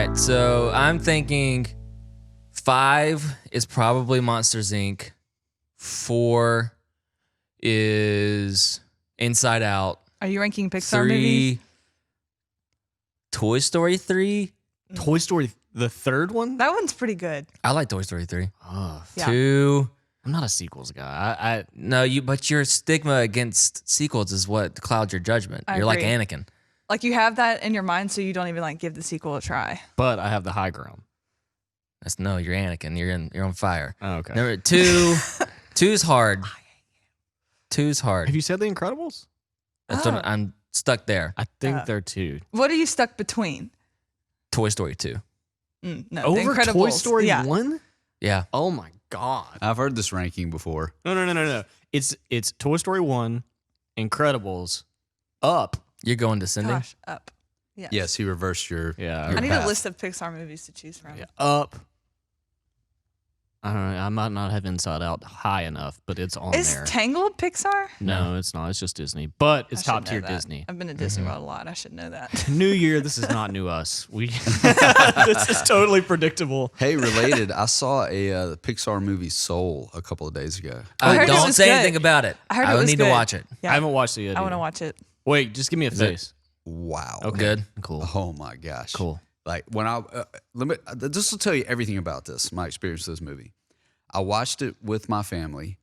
right, so I'm thinking 5 is probably Monsters Inc. 4 is Inside Out. Are you ranking Pixar 3, movies? Toy Story 3. Toy Story, the third one? That one's pretty good. I like Toy Story 3. Oh, Yeah. 2. I'm not a sequels guy. No, but your stigma against sequels is what clouds your judgment. I You're like agree. Anakin. Like you have that in your mind, so you don't even like give the sequel a try. But I have the high ground. You're Anakin. You're on fire. Oh, okay. Number 2. 2's hard. 2's hard. Have you said The Incredibles? That's Oh. what I'm stuck there. I think they're 2. What are you stuck between? Toy Story 2. No, The Over Incredibles. Toy Story Yeah. 1? Yeah. Oh my God. I've heard this ranking before. No. It's Toy Story 1, Incredibles, Up. You're going to Cindy? Gosh, Up. Yes. Yes, he reversed your. Yeah. your I need path. a list of Pixar movies to choose from. Yeah, Up. I don't know. I might not have Inside Out high enough, but it's on Is there. Tangled Pixar? No, it's not. It's just Disney. But it's I should top know tier that. Disney. I've been to Disney World a lot. I should know that. New Year, this is not new us. This is totally predictable. Hey, related, I saw a Pixar movie Soul a couple of days ago. I heard it Don't was say good. anything about it. I heard it would was need good. to watch it. Yeah. I haven't watched it yet. I want to either. watch it. Wait, just give me a it- face. Wow. Okay. Good. Cool. Oh my gosh. Cool. Like when I this will tell you everything about this. My experience with this movie. I watched it with my family,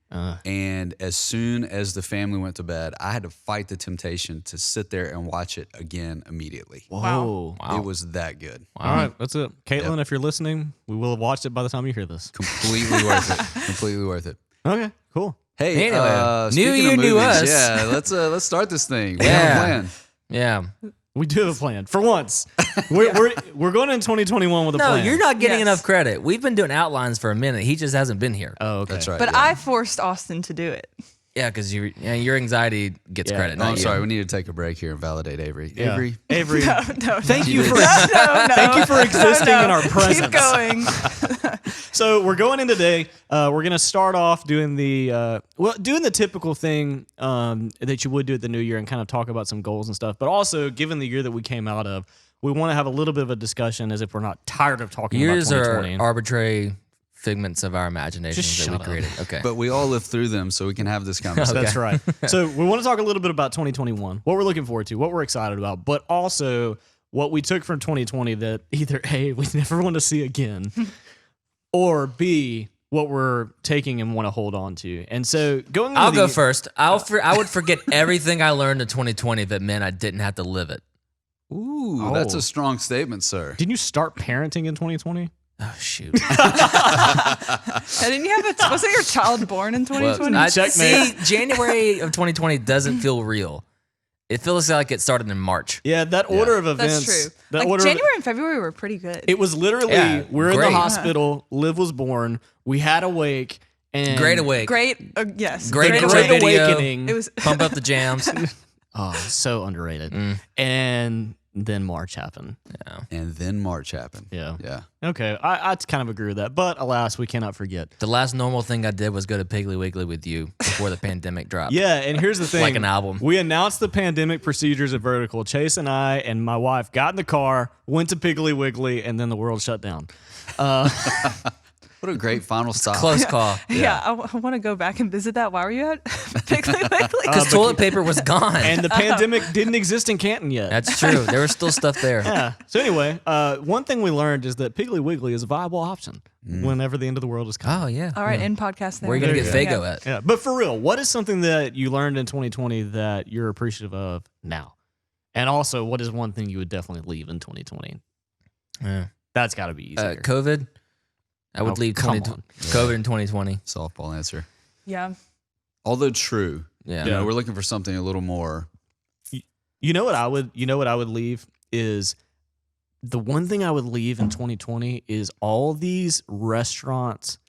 and as soon as the family went to bed, I had to fight the temptation to sit there and watch it again immediately. Whoa. Wow. It was that good. All right, that's it. Caitlin, if you're listening, we will have watched it by the time you hear this. Completely worth it. Completely worth it. Okay, cool. Hey, Anyway, new speaking year, of new movies, us. Yeah, let's start this thing. We Yeah. have a plan. Yeah. We do have a plan for once. We're going in 2021 with a No, plan. you're not getting Yes. enough credit. We've been doing outlines for a minute. He just hasn't been here. Oh, okay. That's right. But yeah. I forced Austin to do it. Yeah, because your anxiety gets Yeah. credit. Oh, not I'm you. sorry. We need to take a break here and validate Avery. Yeah. Avery, Avery. No, Thank you for no. thank you for existing in our Keep presence. going. So we're going in today. We're gonna start off doing the typical thing that you would do at the new year and kind of talk about some goals and stuff. But also, given the year that we came out of, we want to have a little bit of a discussion as if we're not tired of talking Years about are 2020. arbitrary figments of our imaginations Just that we shut up. created. Okay. but we all lived through them, so we can have this conversation. That's right. So we want to talk a little bit about 2021, what we're looking forward to, what we're excited about, but also what we took from 2020 that either A, we never want to see again, or B, what we're taking and want to hold on to. And so going into I'll the- go first. I would forget everything I learned in 2020 that meant I didn't have to live it. Ooh, that's Oh. a strong statement, sir. Didn't you start parenting in 2020? Oh, shoot. Didn't you have wasn't your child born in 2020? I, Checkmate. see, January of 2020 doesn't feel real. It feels like it started in March. Yeah, that order of events. That's true. That Like order of- January and February were pretty good. it was literally, Yeah, we're in great. the hospital, Liv was born, we had a wake, and Great awake. Great. Yes. Great Great intro video. awakening. It was. Pump up the jams. Oh, so underrated. Mm. And then March happened. And then March happened. Yeah. Yeah. Okay, I kind of agree with that. But alas, we cannot forget. The last normal thing I did was go to Piggly Wiggly with you before the pandemic dropped. Yeah, and here's the thing. Like an album. We announced the pandemic procedures at Vertical. Chase and I and my wife got in the car, went to Piggly Wiggly, and then the world shut down. What a great final stop. Close call. Yeah, I want to go back and visit that. Why were you at Piggly Wiggly? Because toilet paper was gone. And the pandemic didn't exist in Canton yet. That's true. There was still stuff there. Yeah. So anyway, one thing we learned is that Piggly Wiggly is a viable option whenever the end of the world is coming. Oh, yeah. All right, end podcast. There. Where are you going to There get you Fago go. at? Yeah, but for real, what is something that you learned in 2020 that you're appreciative of now? And also, what is one thing you would definitely leave in 2020? Yeah. That's got to be easier. COVID. I would Oh, leave come 20, on. COVID in 2020. Softball answer. Yeah. Although true, Yeah. you know, we're looking for something a little more. You know what I would leave is the one thing I would leave in 2020 is all these restaurants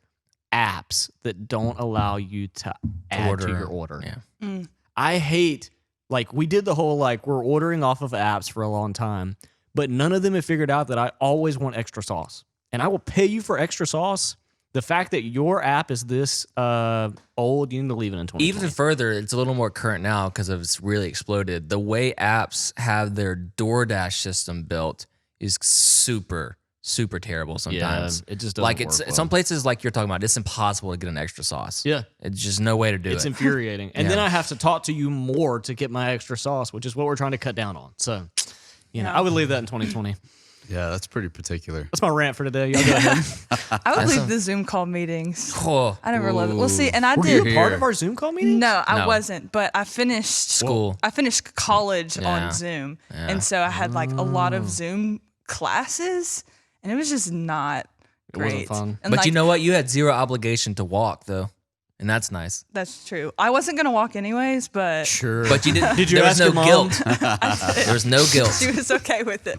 apps that don't allow you to add to your order. Yeah. I hate, like, we did the whole, like, we're ordering off of apps for a long time, but none of them have figured out that I always want extra sauce. And I will pay you for extra sauce. The fact that your app is this old, you need to leave it in 2020. Even further, it's a little more current now because it's really exploded. The way apps have their DoorDash system built is super super terrible sometimes. it just doesn't like work well. some places like you're talking about. It's impossible to get an extra sauce. Yeah. It's just no way to do It's it. infuriating. And Yeah. then I have to talk to you more to get my extra sauce, which is what we're trying to cut down on. So, I would leave that in 2020. Yeah, that's pretty particular. That's my rant for today. Y'all go ahead. I would leave the Zoom call meetings. Oh, I never loved it. Well, see, and I Were did. you part of our Zoom call meeting? No, I No. wasn't, but I finished School. I finished college Yeah. on Zoom, and so I had like a lot of Zoom classes, and it was just not It wasn't great. fun. And but like, you know what? You had zero obligation to walk though, and that's nice. that's true. I wasn't gonna walk anyways, but Sure. But you didn't. Did you there ask was your no mom? guilt. There was no guilt. she was okay with it.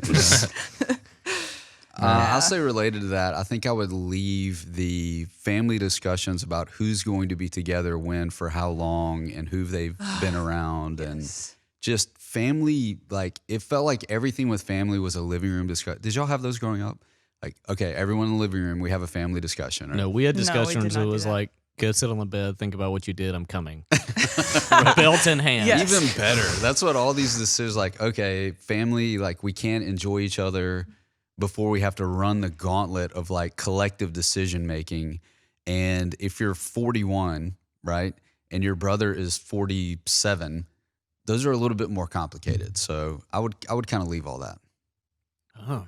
I'll say related to that, I think I would leave the family discussions about who's going to be together when, for how long, and who they've been around, and just family. Like it felt like everything with family was a living room discussion. Did y'all have those growing up? Like, okay, everyone in the living room, we have a family discussion. Right? No, we had No, we did discussions. not It do was that. like, go sit on the bed, think about what you did. I'm coming. Belt in hand. Yes. Even better. That's what all these decisions like, okay, family, like we can't enjoy each other before we have to run the gauntlet of like collective decision making. And if you're 41, right, and your brother is 47, those are a little bit more complicated. So I would kind of leave all that. Oh.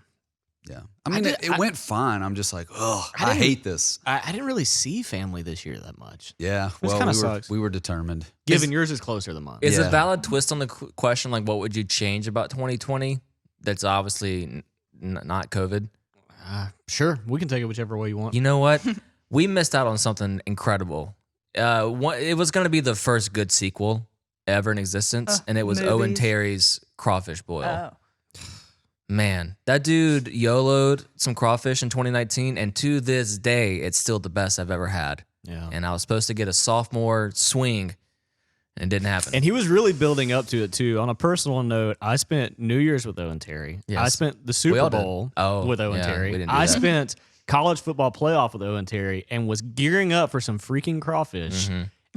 Yeah. I mean, it went fine. I'm just like, oh, I didn't- hate this. I didn't really see family this year that much. Yeah. Which Well, kinda we sucks. were determined. Given yours is closer than mine. Is Yeah. a valid twist on the question like what would you change about 2020? That's obviously not COVID. Sure. We can take it whichever way you want. You know what? We missed out on something incredible. It was going to be the first good sequel ever in existence, and it was Owen movies? Terry's Crawfish Boil. Oh. Man, that dude YOLO'd some crawfish in 2019, and to this day, it's still the best I've ever had. Yeah. And I was supposed to get a sophomore swing, and it didn't happen. And he was really building up to it too. On a personal note, I spent New Year's with Owen Terry. Yes. I spent the We Super all did. Bowl Oh, with Owen yeah, Terry. we didn't do I that. spent college football playoff with Owen Terry and was gearing up for some freaking crawfish.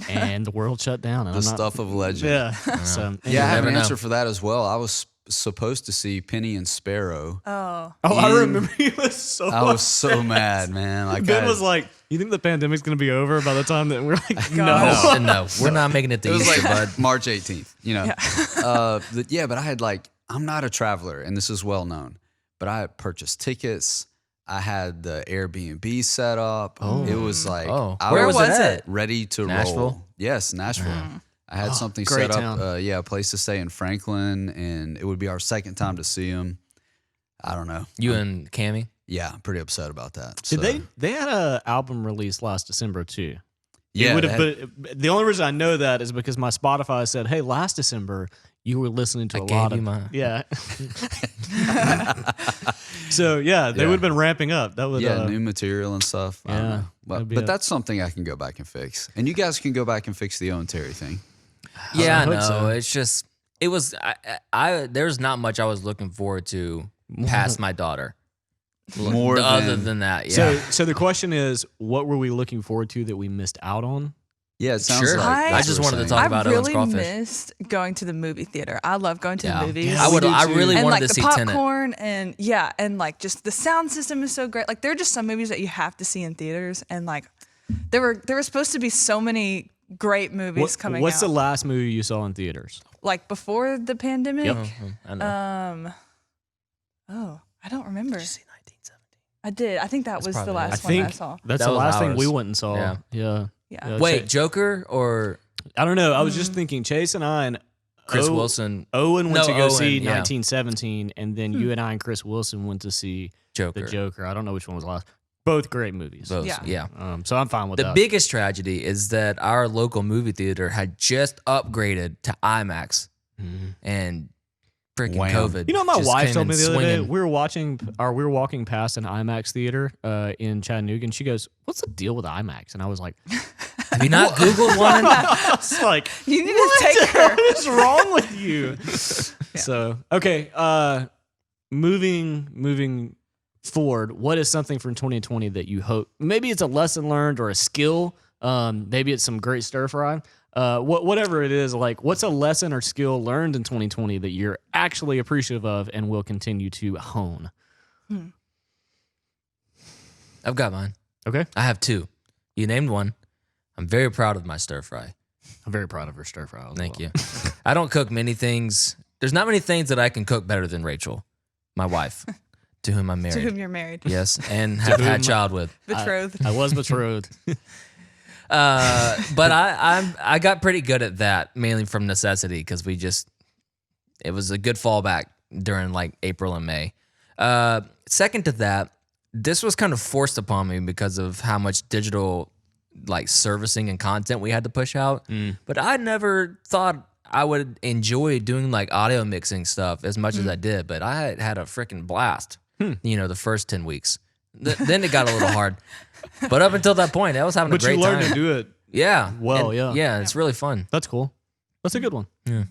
And the world shut down. And The I'm not, stuff of legend. Yeah. So Yeah, I have never an know. answer for that as well. I was supposed to see Penny and Sparrow. Oh. Oh, I In- remember he was so. I was so mad, man. Like Ben I, was like, "You think the pandemic's gonna be over by the time that we're like, no." God. No, we're not making it to it was Easter, like bud. March 18th, you know. But I had like, I'm not a traveler, and this is well known, but I had purchased tickets. I had the Airbnb set up. It was like, I where was was it? it at? ready to Nashville? roll. Yes, Nashville. I had something great set up. town. A place to stay in Franklin, and it would be our second time to see him. I don't know. You and Cammy? Yeah, I'm pretty upset about that. Did So, they had an album release last December too? Yeah, It would they have. But the only reason I know that is because my Spotify said, "Hey, last December you were listening to I a gave lot you of mine. yeah." So yeah, they Yeah. would have been ramping up. That would new material and stuff. I don't yeah, know. that'd be But a- that's something I can go back and fix. And you guys can go back and fix the Owen Terry thing. Yeah, I hope know. so. It's just, it was, there's not much I was looking forward to past my daughter. More Other than- than that, yeah. So the question is, what were we looking forward to that we missed out on? Yeah, it sounds Sure. like I that's just what we're wanted to saying. talk I about Owen's really Crawfish. missed going to the movie theater. I love going to Yeah. the movies. Yeah, I would. we did I too. really and wanted like to the see Tenet. popcorn and and like just the sound system is so great. Like there are just some movies that you have to see in theaters, and like there were supposed to be so many great movies coming What's out. the last movie you saw in theaters? Like before the pandemic. I know. Oh, I don't remember. Did you see 1917? I did. I think that was the probably last I one think I saw. that's That the was last thing we ours. went and saw. Yeah. Yeah. Yeah. Wait, Joker or I don't know. I was just thinking, Chase and I and Chris Wilson? Owen went No, to go see Owen, yeah. 1917, and then you and I and Chris Wilson went to see Joker. The Joker. I don't know which one was last. Both great movies. Both, Yeah. yeah. So I'm fine with The that. biggest tragedy is that our local movie theater had just upgraded to IMAX, and freaking Wham. COVID. You know, what my just wife came told in me the other day, swinging. we were walking past an IMAX theater in Chattanooga, and she goes, "What's the deal with IMAX?" And I was like, Have you not Googled one? "It's like, You need to take her. what is wrong with you?" So okay, moving forward, what is something from 2020 that you hope? Maybe it's a lesson learned or a skill. Maybe it's some great stir fry. Whatever it is, like what's a lesson or skill learned in 2020 that you're actually appreciative of and will continue to hone? I've got mine. Okay. I have two. You named one. I'm very proud of my stir fry. I'm very proud of her stir fry. Thank you. I don't cook many things. There's not many things that I can cook better than Rachel, my wife, to whom I'm To married. whom you're married. Yes, and have had child with. Betrothed. I was betrothed. But I got pretty good at that, mainly from necessity, because it was a good fallback during like April and May. Second to that, this was kind of forced upon me because of how much digital like servicing and content we had to push out. But I never thought I would enjoy doing like audio mixing stuff as much as I did. But I had a freaking blast, the first 10 weeks. Then it got a little hard. But up until that point, I was having a But great you learned time. to do it. Yeah. Well, And- yeah. Yeah, it's really fun. That's cool. That's a good one. Yeah.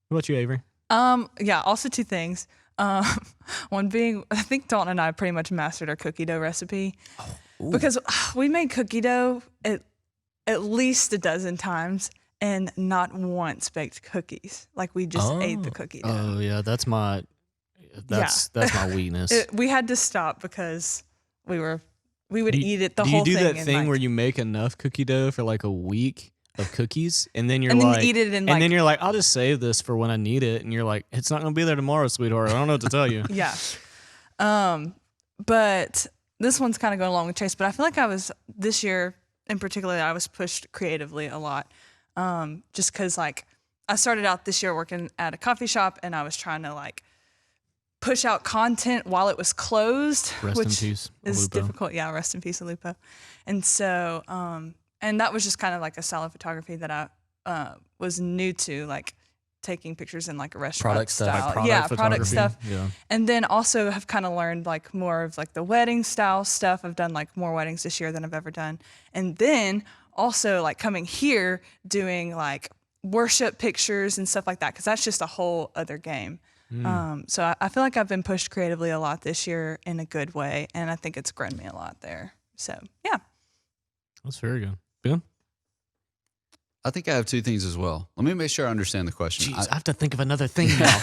What about you, Avery? Yeah, also two things. One being, I think Dalton and I pretty much mastered our cookie dough recipe because we made cookie dough at least a dozen times and not once baked cookies. Like we just ate the cookie dough. Oh yeah, that's my weakness. We had to stop because we would eat it the do whole you do thing. that in, thing like- where you make enough cookie dough for like a week of cookies, and then you're And then you like, eat it in, and like- then you're like, I'll just save this for when I need it, and you're like, it's not gonna be there tomorrow, sweetheart. I don't know what to tell you. Yeah. But this one's kind of going along with Chase, but I feel like this year in particular, I was pushed creatively a lot. Just cause like I started out this year working at a coffee shop and I was trying to like push out content while it was closed, Rest in which peace, is Alupo. difficult. Yeah. Rest in peace, Alupo. And so, and that was just kind of like a style of photography that I was new to, like taking pictures in like a restaurant Product stuff. style. Product yeah, product photography. stuff. Yeah. And then also have kind of learned like more of like the wedding style stuff. I've done like more weddings this year than I've ever done. And then also like coming here doing like worship pictures and stuff like that, because that's just a whole other game. So I feel like I've been pushed creatively a lot this year in a good way. And I think it's grown me a lot there. So yeah. That's very good. Ben? I think I have two things as well. Let me make sure I understand the question. Jeez, I have to think of another thing now.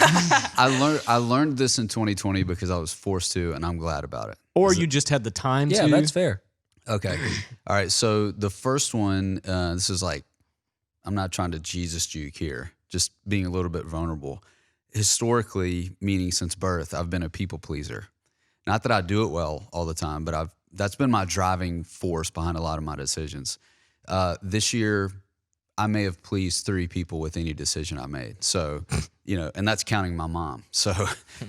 I learned this in 2020 because I was forced to, and I'm glad about it. Or you just had the time Yeah, to. that's fair. Okay. All right. So the first one, this is like, I'm not trying to Jesus juke here, just being a little bit vulnerable. Historically, meaning since birth, I've been a people pleaser. Not that I do it well all the time, but that's been my driving force behind a lot of my decisions. This year, I may have pleased 3 people with any decision I made. So, and that's counting my mom. So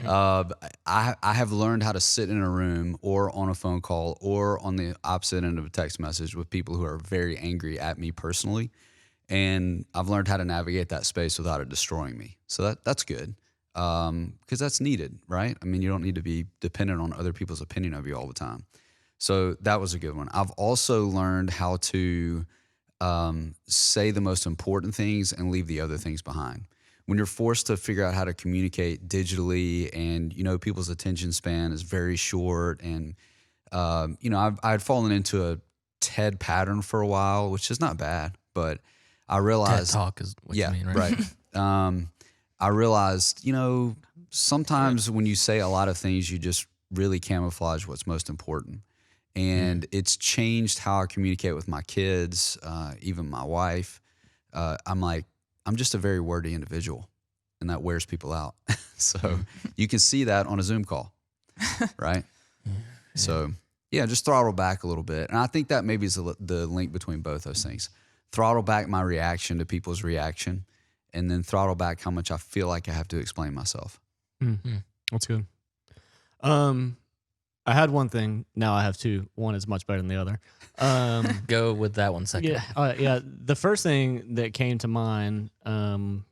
I have learned how to sit in a room or on a phone call or on the opposite end of a text message with people who are very angry at me personally. And I've learned how to navigate that space without it destroying me. So that's good because that's needed, right? I mean, you don't need to be dependent on other people's opinion of you all the time. So that was a good one. I've also learned how to say the most important things and leave the other things behind. When you're forced to figure out how to communicate digitally and, people's attention span is very short and, I'd fallen into a TED pattern for a while, which is not bad, but I TED realized Talk is what you mean, right? right. I realized, sometimes when you say a lot of things, you just really camouflage what's most important. And it's changed how I communicate with my kids, even my wife. I'm just a very wordy individual, and that wears people out. So you can see that on a Zoom call, right? So, yeah, just throttle back a little bit. And I think that maybe is the link between both those things. Throttle back my reaction to people's reaction, and then throttle back how much I feel like I have to explain myself. That's good. I had one thing. Now I have two. One is much better than the other. Go with that one second. Yeah. The first thing that came to mind, and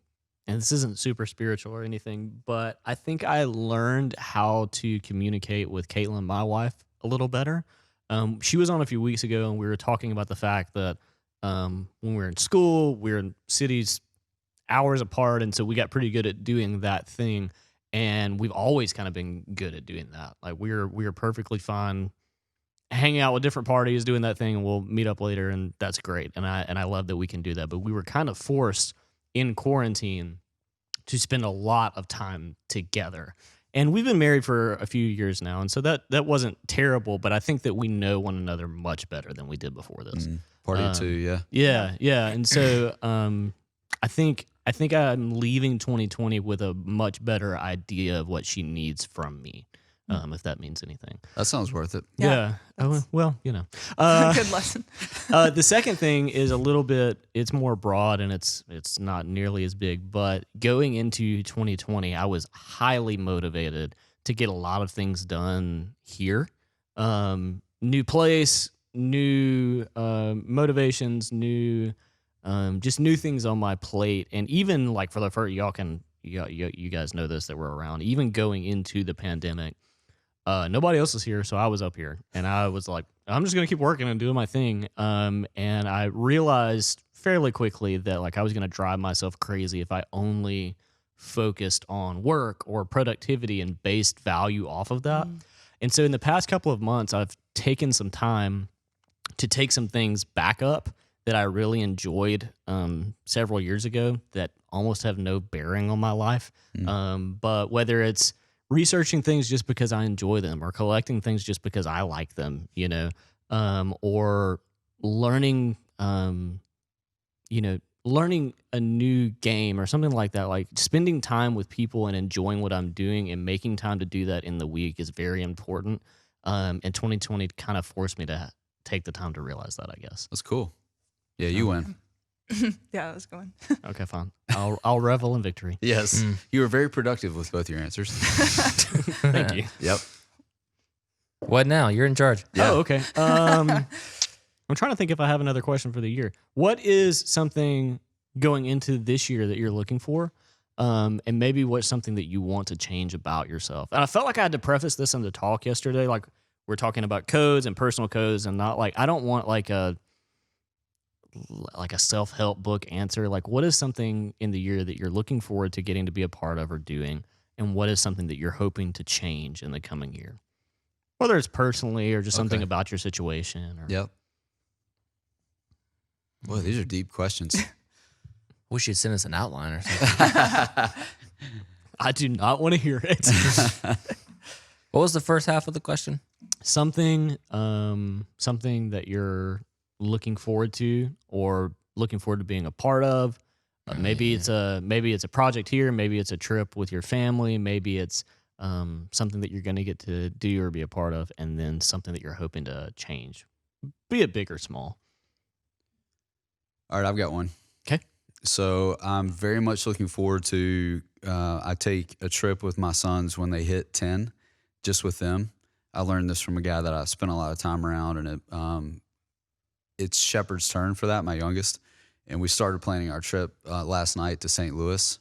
this isn't super spiritual or anything, but I think I learned how to communicate with Caitlin, my wife, a little better. She was on a few weeks ago, and we were talking about the fact that when we were in school, we were in cities hours apart, and so we got pretty good at doing that thing. And we've always kind of been good at doing that. Like we're perfectly fine hanging out with different parties, doing that thing, and we'll meet up later, and that's great. And I love that we can do that. But we were kind of forced in quarantine to spend a lot of time together. And we've been married for a few years now, and so that wasn't terrible. But I think that we know one another much better than we did before this. Party of two, yeah. Yeah. And so I think I'm leaving 2020 with a much better idea of what she needs from me, if that means anything. That sounds worth it. Yeah. Oh, well, Good lesson. The second thing is a little bit, it's more broad and it's not nearly as big, but going into 2020, I was highly motivated to get a lot of things done here. New place, new motivations, new just new things on my plate. And even like for the first, you guys know this that were around, even going into the pandemic, nobody else was here, so I was up here, and I was like, I'm just gonna keep working and doing my thing. And I realized fairly quickly that like I was gonna drive myself crazy if I only focused on work or productivity and based value off of that. And so in the past couple of months, I've taken some time to take some things back up that I really enjoyed several years ago that almost have no bearing on my life. But whether it's researching things just because I enjoy them or collecting things just because I like them, or learning, learning a new game or something like that, like spending time with people and enjoying what I'm doing and making time to do that in the week is very important. And 2020 kind of forced me to take the time to realize that, I guess. That's cool. Yeah, you win. Yeah, I was going. Okay, fine. I'll revel in victory. Yes. You were very productive with both your answers. Thank you. Yep. What now? You're in charge. Yeah. Oh, okay. I'm trying to think if I have another question for the year. What is something going into this year that you're looking for? And maybe what's something that you want to change about yourself? And I felt like I had to preface this in the talk yesterday. Like we're talking about codes and personal codes and not like, I don't want like a self-help book answer. Like what is something in the year that you're looking forward to getting to be a part of or doing? And what is something that you're hoping to change in the coming year? Whether it's personally or just something about your situation. Or, Yep. Boy, these are deep questions. Wish you'd send us an outline or something. I do not want to hear it. What was the first half of the question? something that you're looking forward to or looking forward to being a part of. Maybe it's a project here, maybe it's a trip with your family, maybe it's something that you're going to get to do or be a part of, and then something that you're hoping to change, be it big or small. All right, I've got one. Okay. So I'm very much looking forward to, I take a trip with my sons when they hit 10, just with them. I learned this from a guy that I spent a lot of time around, and it's Shepard's turn for that, my youngest. And we started planning our trip last night to St. Louis.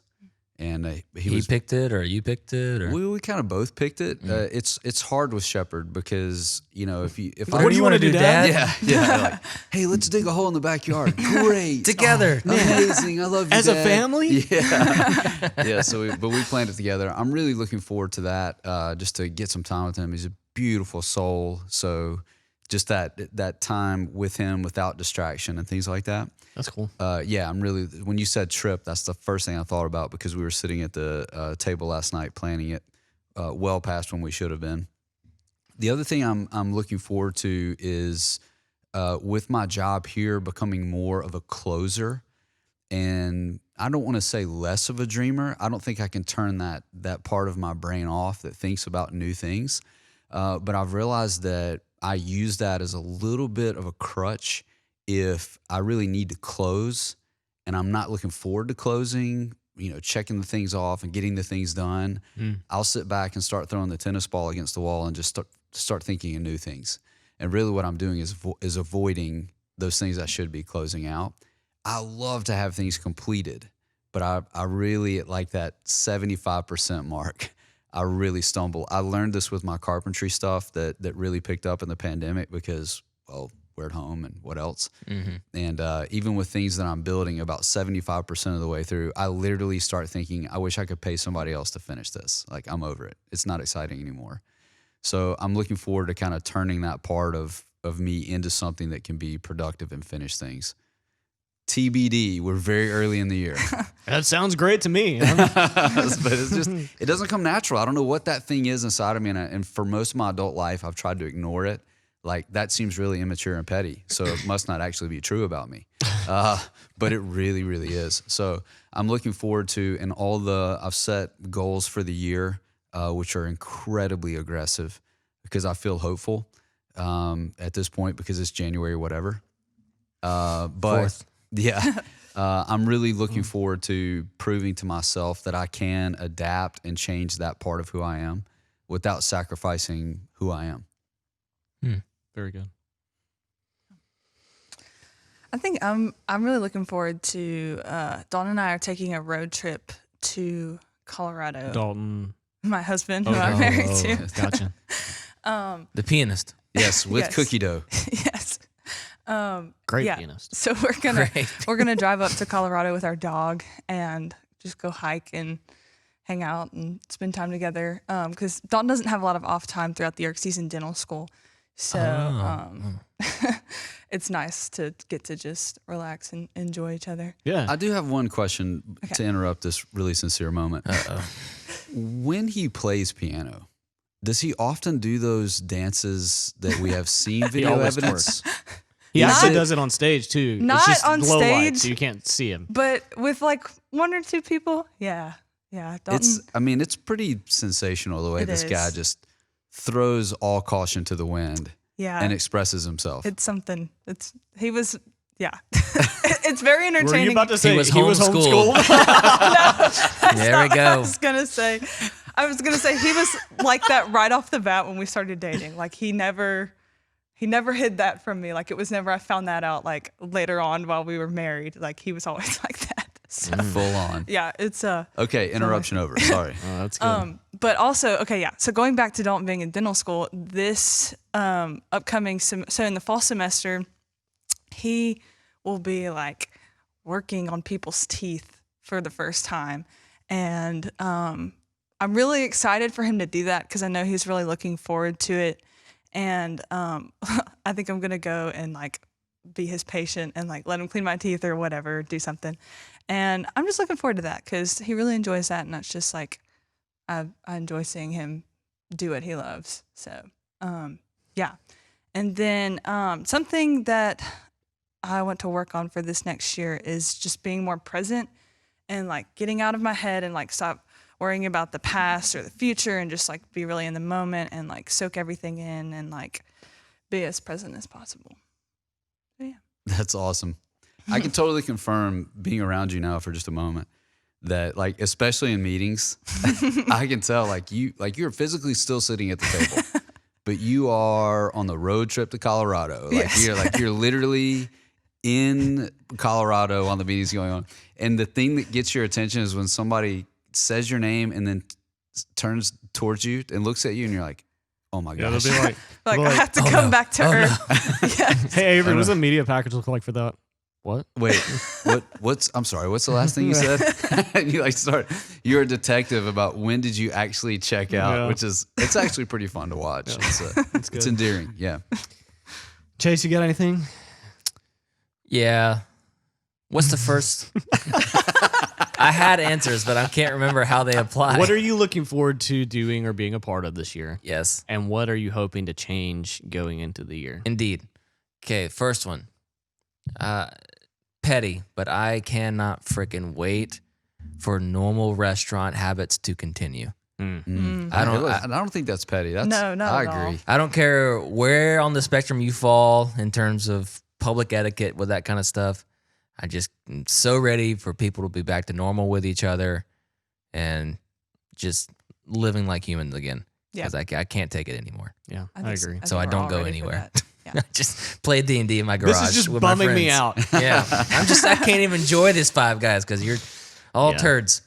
And he picked it, or you picked it, or we kind of both picked it. It's hard with Shepard because if what do you want to do, Dad? Yeah, like, hey, let's dig a hole in the backyard. Great, Together, amazing. I love you, as Dad. a family. Yeah, yeah. So, we planned it together. I'm really looking forward to that. Just to get some time with him. He's a beautiful soul. So, just that time with him without distraction and things like that. That's cool. Yeah, I'm really. When you said trip, that's the first thing I thought about because we were sitting at the table last night planning it, well past when we should have been. The other thing I'm looking forward to is with my job here becoming more of a closer, and I don't want to say less of a dreamer. I don't think I can turn that part of my brain off that thinks about new things, but I've realized that I use that as a little bit of a crutch. If I really need to close and I'm not looking forward to closing, checking the things off and getting the things done, I'll sit back and start throwing the tennis ball against the wall and just start thinking of new things. And really what I'm doing is avoiding those things I should be closing out. I love to have things completed, but I really, at like that 75% mark, I really stumble. I learned this with my carpentry stuff that really picked up in the pandemic because, well, we're at home and what else? Mm-hmm. And even with things that I'm building, about 75% of the way through, I literally start thinking, I wish I could pay somebody else to finish this. Like, I'm over it. It's not exciting anymore. So I'm looking forward to kind of turning that part of me into something that can be productive and finish things. TBD. We're very early in the year. That sounds great to me. But it's just, it doesn't come natural. I don't know what that thing is inside of me. And for most of my adult life, I've tried to ignore it. Like, that seems really immature and petty. So it must not actually be true about me. But it really, really is. So I'm looking forward to, and I've set goals for the year, which are incredibly aggressive because I feel hopeful at this point because it's January, whatever. But Fourth. yeah, I'm really looking forward to proving to myself that I can adapt and change that part of who I am without sacrificing who I am. Very good. I think I'm really looking forward to Dawn and I are taking a road trip to Colorado. Dalton. My husband, who I'm married to. Gotcha. The pianist. Yes, with Yes. cookie dough. Yes. Great yeah. pianist. So we're gonna drive up to Colorado with our dog and just go hike and hang out and spend time together. Because Dalton doesn't have a lot of off time throughout the year because he's in dental school. So it's nice to get to just relax and enjoy each other. Yeah. I do have one question to interrupt this really sincere moment. When he plays piano, does he often do those dances that we have seen video always evidence? He Not- actually does it on stage too. Not it's just on low light, stage. so you can't see him. But with like one or two people, yeah. Dalton, It's pretty sensational the way It this guy is. just throws all caution to the wind yeah. and expresses himself. It's something. It's very entertaining. Were you about to say was he was homeschooled. homeschooled? There we I go. was gonna say he was like that right off the bat when we started dating. Like he never hid that from me. Like it was never I found that out like later on while we were married. Like he was always like that. So Full on. yeah, it's Okay, interruption over. Sorry. Oh, that's good. but also, okay, yeah. So going back to Dalton being in dental school, this upcoming so in the fall semester, he will be like working on people's teeth for the first time, and I'm really excited for him to do that because I know he's really looking forward to it, and I think I'm gonna go and like be his patient and like let him clean my teeth or whatever, do something, and I'm just looking forward to that because he really enjoys that, and that's just like. I enjoy seeing him do what he loves. So, yeah. And then something that I want to work on for this next year is just being more present and like getting out of my head and like stop worrying about the past or the future and just like be really in the moment and like soak everything in and like be as present as possible. So, yeah. That's awesome. I can totally confirm being around you now for just a moment that like, especially in meetings, I can tell like you're physically still sitting at the table, but you are on the road trip to Colorado. Like Yes. you're literally in Colorado on the meetings going on. And the thing that gets your attention is when somebody says your name and then turns towards you and looks at you and you're like, oh my Yeah, gosh. they'll be like, Like, Like, I have to oh come no. back to Oh earth. Yeah. hey, Avery, what does a media package look like for that? What? Wait, I'm sorry, what's the last thing you said? And you you're a detective about when did you actually check out, Yeah. it's actually pretty fun to watch. It's good. endearing. Yeah. Chase, you got anything? Yeah. What's the first? I had answers, but I can't remember how they apply. What are you looking forward to doing or being a part of this year? Yes, And what are you hoping to change going into the year? indeed. Okay, first one. Petty, but I cannot freaking wait for normal restaurant habits to continue. I don't think that's petty. That's No, not I at all. agree. I don't care where on the spectrum you fall in terms of public etiquette with that kind of stuff. I just am so ready for people to be back to normal with each other and just living like humans again. Yeah. Because I can't take it anymore. Yeah, I think- agree. So I think we're don't all go ready for anywhere. that. Yeah. I just play D&D in my garage. This is just with my bumming me friends. out. Yeah, I can't even enjoy this Five Guys because you're all Yeah. turds.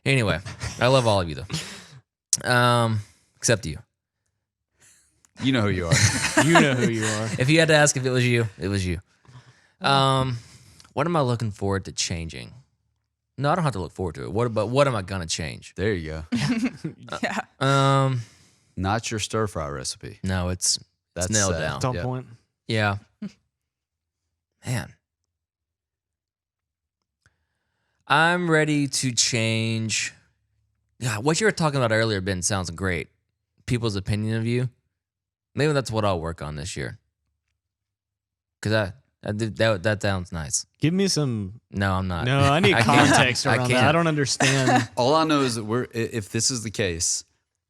Anyway, I love all of you though, except you. You know who you are. You know who you are. If you had to ask if it was you, it was you. What am I looking forward to changing? No, I don't have to look forward to it. What am I gonna change? There you go. Yeah. Not your stir fry recipe. No, it's That's nailed sad. down. Top Yeah. point. Yeah, man. I'm ready to change. Yeah, what you were talking about earlier, Ben, sounds great. People's opinion of you. Maybe that's what I'll work on this year. Because that sounds nice. Give me some. No, I'm not. No, I need I can't. context I around that. can't. I don't understand. All I know is that if this is the case,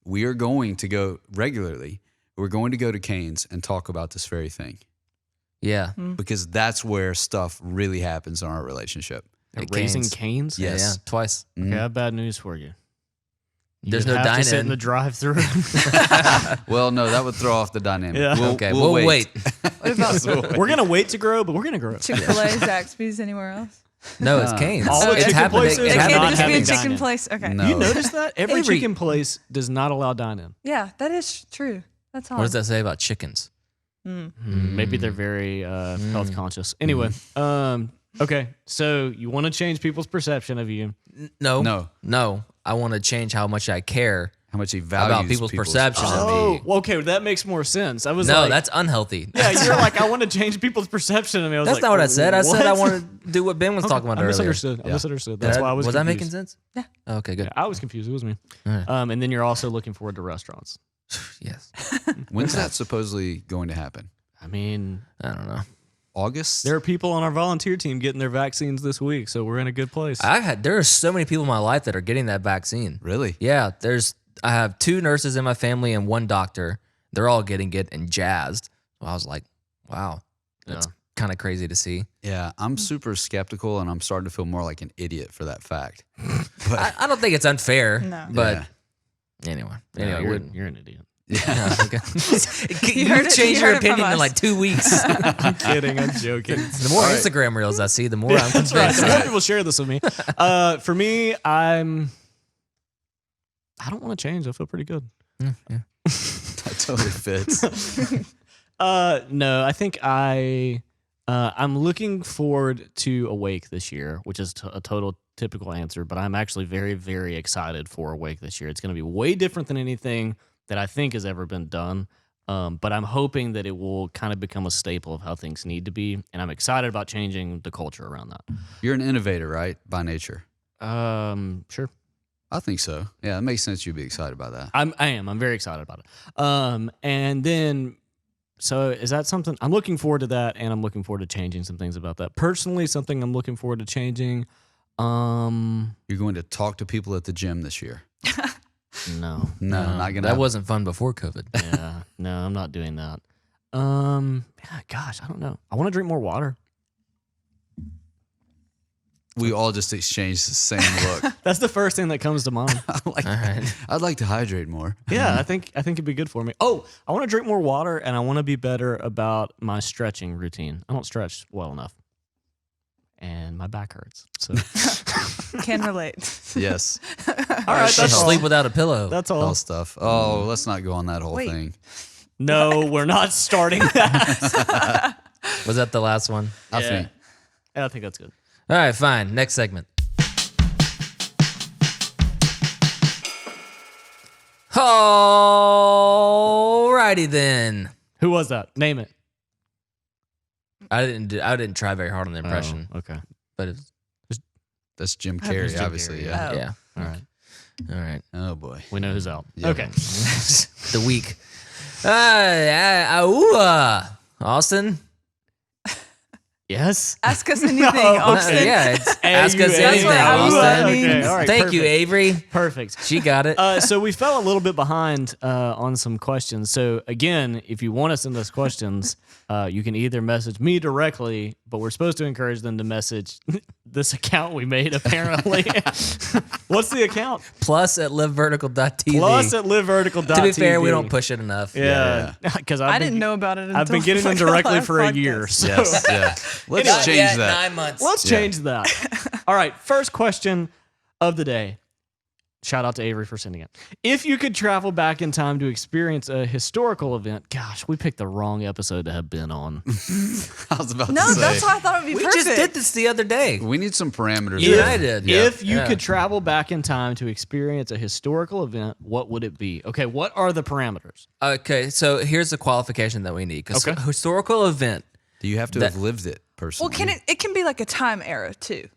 we are going to go regularly. We're going to go to Canes and talk about this very thing Yeah. because that's where stuff really happens in our relationship. At Raising Cane's. Canes? Yes. Yeah, twice. Okay, I have bad news for you. There's You'd no have to sit dine-in. in the drive-through. Well, no, that would throw off the dynamic. Yeah. Okay, we'll wait. What about We're gonna wait to grow, but we're gonna grow. Chick-fil-A, Zaxby's, anywhere else? No, it's Cane's. All the It's chicken happening. places It's are It not can't just be having a chicken dine-in. place. Okay. No. You notice that every Every- chicken place does not allow dine-in. Yeah, that is true. That's all. What does that say about chickens? Maybe they're very health conscious. Anyway, okay. So you want to change people's perception of you? No. I want to change how much I care. How much he values About people's perception of Oh, well, okay. That makes more sense. I was No, like, that's unhealthy. yeah. You're like, I want to change people's perception of me. I was That's like, not what I said. I said I what? want to do what Ben was talking about I earlier. misunderstood. I misunderstood. That's why I was. Was that confused. making sense? Yeah. Okay, good. Yeah, I was confused. It was me. Alright. And then you're also looking forward to restaurants. Yes. When's that supposedly going to happen? I mean, I don't know. August? there are people on our volunteer team getting their vaccines this week, so we're in a good place. There are so many people in my life that are getting that vaccine. Really? Yeah, I have 2 nurses in my family and 1 doctor. They're all getting it and jazzed. So I was like, wow, that's kind of crazy to see. Yeah, I'm super skeptical and I'm starting to feel more like an idiot for that fact. I don't think it's unfair. No. But anyway, Yeah, we're- you're an idiot. yeah, okay. you heard it- changed you your heard it from opinion in us. like 2 weeks. I'm kidding. I'm joking. The more Instagram reels I see, the more I'm That's right. convinced. The more people share this with me. For me, I don't want to change. I feel pretty good. That totally fits. No, I think I'm looking forward to Awake this year, which is a total typical answer, but I'm actually very, very excited for Awake this year. It's going to be way different than anything that I think has ever been done. But I'm hoping that it will kind of become a staple of how things need to be. And I'm excited about changing the culture around that. You're an innovator, right? By nature. Sure. I think so. Yeah, it makes sense you'd be excited about that. I am. I'm very excited about it. And then, so is that something I'm looking forward to that, and I'm looking forward to changing some things about that. Personally, something I'm looking forward to changing. You're going to talk to people at the gym this year. No, No, not gonna. That wasn't fun before COVID. yeah, no, I'm not doing that. Yeah, gosh, I don't know. I want to drink more water. We all just exchanged the same look. That's the first thing that comes to mind. I'm like, All right. I'd like to hydrate more. Yeah, I think it'd be good for me. Oh, I want to drink more water, and I want to be better about my stretching routine. I don't stretch well enough, and my back hurts. So, Can relate. Yes. all right, that's all. Sleep without a pillow. That's All all. stuff. Oh, let's not go on that whole Wait. thing. No, we're not starting that. Was that the last one? I Yeah. think. Yeah, I think that's good. All right, fine. Next segment. Alrighty then. Who was that? Name it. I didn't try very hard on the impression, Oh, okay. but it's, That's Jim It's Carrey, Jim obviously. Carrey, Yeah. Oh. yeah. All right. All right. Oh boy. We know who's out. Yeah. Okay. The week. Austin. Yes. Ask us anything, No. Austin. Yeah, it's ask us A-U-A. anything, That's what Austin. means. Okay. All right. Thank you, perfect. Avery. Perfect. She got it. So we fell a little bit behind on some questions. So again, if you want to send us questions, you can either message me directly, but we're supposed to encourage them to message this account we made. Apparently, what's the account? Plus at livevertical.tv. Plus at livevertical.tv. To be fair, we don't push it enough. Yeah, because I didn't know about it until I've been getting them like the directly last for a podcast. year. So Yes. Yeah. Let's Not change yet, that. 9 months. let's change that. All right, first question of the day. Shout out to Avery for sending it. If you could travel back in time to experience a historical event, gosh, we picked the wrong episode to have been on. I was about No, to say. that's why I thought it would be We perfect. just did this the other day. We need some parameters. You and there. I did. If you Yeah. could travel back in time to experience a historical event, what would it be? Okay, what are the parameters? Okay, so here's the qualification that we need. Because Okay. historical event, Do you have to That- have lived it personally? Well, it can be like a time era too.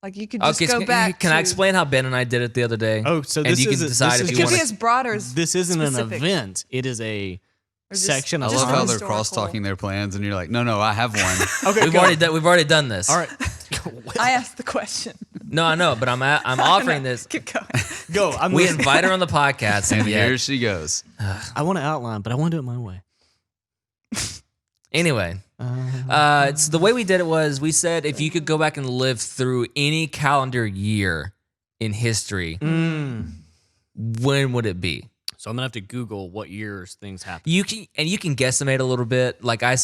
Like you could just Okay, go back. can I to- explain how Ben and I did it the other day? Oh, so and this you can isn't- decide this if is It you could want be to. as broad or as This isn't an specific. event. It is a Or just- section I of just love time. how they're historical. cross talking their plans, and you're like, no, I have one. Okay, We've already done this. All right, I asked the question. No, I know, but I'm offering this. Keep going. go. I'm We listening. invite her on the podcast, And and here yet, she goes. I want to outline, but I want to do it my way. anyway. So the way we did it was we said if you could go back and live through any calendar year in history, when would it be? So I'm gonna have to Google what years things happened. You can guesstimate a little bit. Like I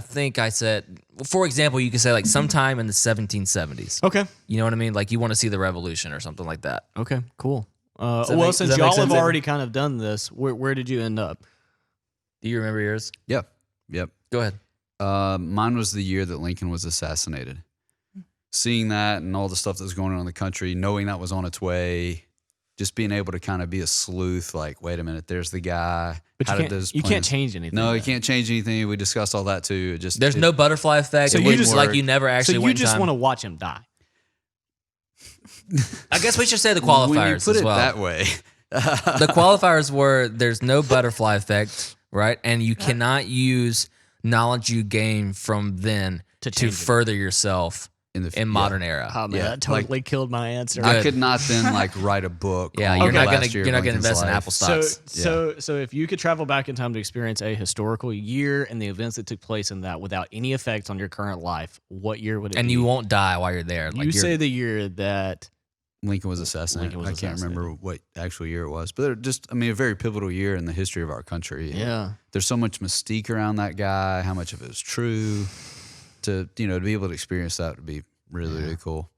think I said, for example, you could say like sometime in the 1770s. Okay. You know what I mean? Like you want to see the revolution or something like that. Okay. Cool. that Well, make- since does that make y'all have sense? already kind of done this, where did you end up? Do you remember yours? Yep. Go ahead. Mine was the year that Lincoln was assassinated. Seeing that and all the stuff that was going on in the country, knowing that was on its way, just being able to kind of be a sleuth, like, wait a minute, there's the guy. But How you did can't, those you can't plans- change anything. No, you though. can't change anything. We discussed all that too. It just There's no butterfly effect. So It you wouldn't just like work. you never So actually you went in just time. want to watch him die. I guess we should say the when you qualifiers put as it well. that way. The qualifiers were there's no butterfly effect, right? And you cannot use knowledge you gain from then To to change it. further yourself in in modern era. Oh man, Yeah, that totally killed my answer. I Good. could not then like write a book. Yeah, on you're the not last year gonna of Lincoln's invest in life. Apple So, stocks. so if you could travel back in time to experience a historical year and the events that took place in that without any effects on your current life, what year would it And be? you won't die while you're there. Like You you're- say the year that Lincoln was assassinated. Lincoln was I can't remember what actual year it was, but just, I mean, a very pivotal year in the history of our country. yeah. There's so much mystique around that guy, how much of it is true. To be able to experience that would be really, really cool.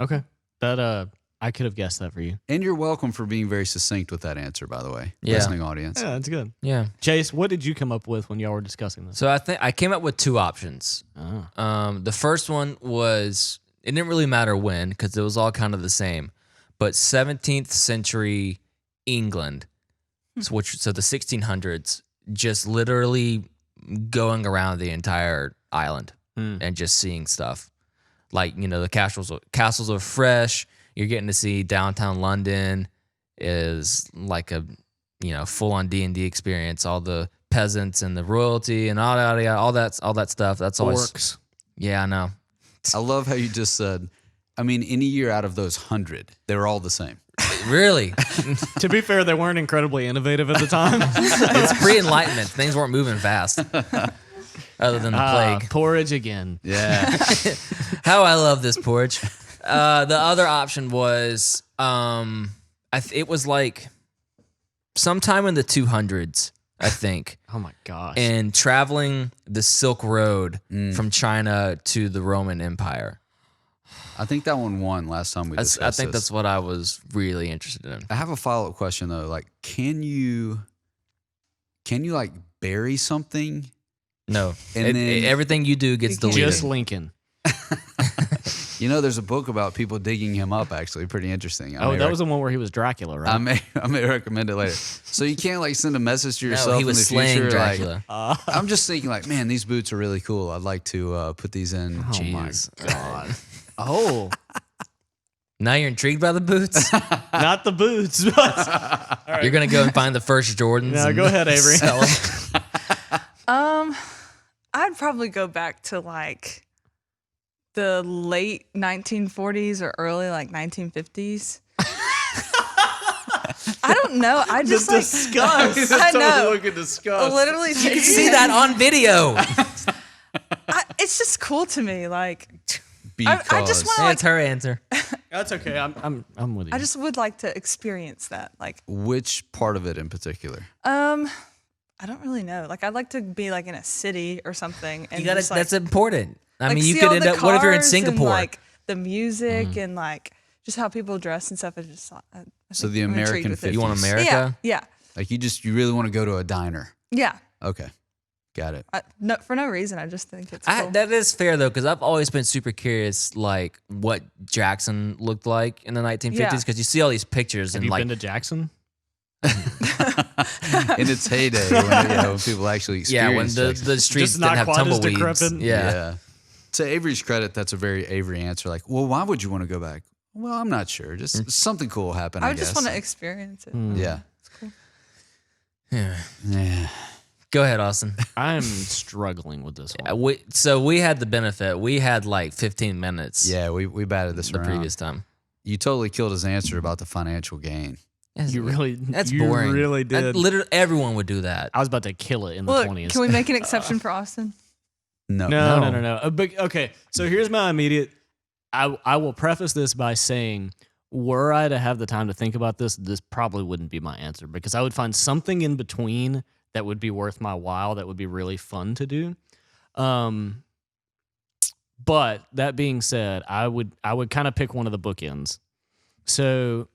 Okay. That I could have guessed that for you. And you're welcome for being very succinct with that answer, by the way, Yeah. listening audience. Yeah, that's good. yeah. Chase, what did you come up with when y'all were discussing this? So I think I came up with two options. Oh. The first one was it didn't really matter when because it was all kind of the same, but 17th century England, so the 1600s, just literally going around the entire island and just seeing stuff, like the castles are fresh. You're getting to see downtown London is like a full on D&D experience. All the peasants and the royalty and all that stuff. That's always Orcs. yeah, I know. I love how you just said, I mean, any year out of those 100, they were all the same. Really, To be fair, they weren't incredibly innovative at the time. it's pre-enlightenment. Things weren't moving fast, other than the plague. Porridge again. Yeah. How I love this porridge. The other option was, it was like sometime in the 200s, I think, Oh my gosh. and traveling the Silk Road from China to the Roman Empire. I think that one won last time we discussed I think this. that's what I was really interested in. I have a follow-up question though. Like, can you like bury something? No, And then- everything you do gets You can't- deleted. Just Lincoln. There's a book about people digging him up. Actually, pretty interesting. Oh, that was the one where he was Dracula, right? I may recommend it later. So you can't like send a message to yourself No, he in was the slaying future. Dracula. Like, I'm just thinking, like, man, these boots are really cool. I'd like to put these in. Oh my Jeez. god. Oh, Now you're intrigued by the boots. not the boots. But You're gonna go and find the first Jordans. No, and go ahead, Avery. sell 'em. I'd probably go back to like the late 1940s or early like 1950s. I don't know. I just like disgust. I know. Look at disgust. Literally, You can see that on video. it's just cool to me. Like Because I just want That's her answer. That's okay. I'm with you. I just would like to experience that. Like which part of it in particular? I don't really know. Like I'd like to be like in a city or something and You gotta. just, like, That's important. I like, mean, you see could all end the up. What if you're in cars and, Singapore? like the music and like just how people dress and stuff. I just So the I'm intrigued American with it. you want 50s. America? Yeah, Like you really want to go to a diner. yeah. Okay, got it. No, for no reason. I just think it's cool. That is fair though, because I've always been super curious, like what Jackson looked like in the 1950s, Yeah. because you see all these pictures Have and you like been to Jackson? In its heyday, when people actually yeah, when experienced Jackson. the streets Just didn't not have quite as tumbleweeds. decrepit. Yeah. To Avery's credit, that's a very Avery answer. Like, well, why would you want to go back? Well, I'm not sure. Just something cool will happen. I I would just guess. want to experience it. Yeah. Yeah. Yeah. Go ahead, Austin. I'm struggling with this one. So we had the benefit. We had like 15 minutes Yeah. We batted this the around. previous time. You totally killed his answer about the financial gain. You really, That's you boring. really did. Literally, everyone would do that. I was about to kill it in the Look, 20s. can we make an exception for Austin? No. No. But, okay, so here's my immediate. I will preface this by saying, were I to have the time to think about this, this probably wouldn't be my answer because I would find something in between that would be worth my while. That would be really fun to do. But that being said, I would kind of pick one of the bookends. So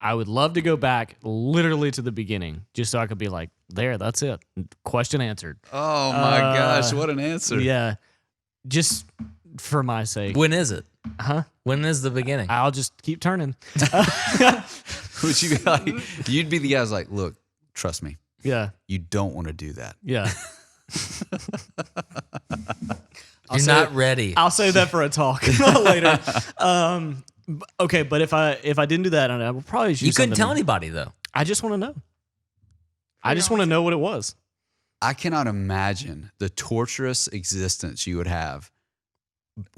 I would love to go back literally to the beginning, just so I could be like, there, that's it. Question answered. Oh my gosh, what an answer. Yeah. Just for my sake. When is it? Huh? When is the beginning? I'll just keep turning. Would you be like, you'd be the guy who's like, look, trust me, Yeah. you don't want to do that. Yeah. You're not ready. I'll save that for a talk later. Okay, but if I didn't do that, I would probably choose You couldn't something- tell anybody though. I just want to know. I just want to know what it was. I cannot imagine the torturous existence you would have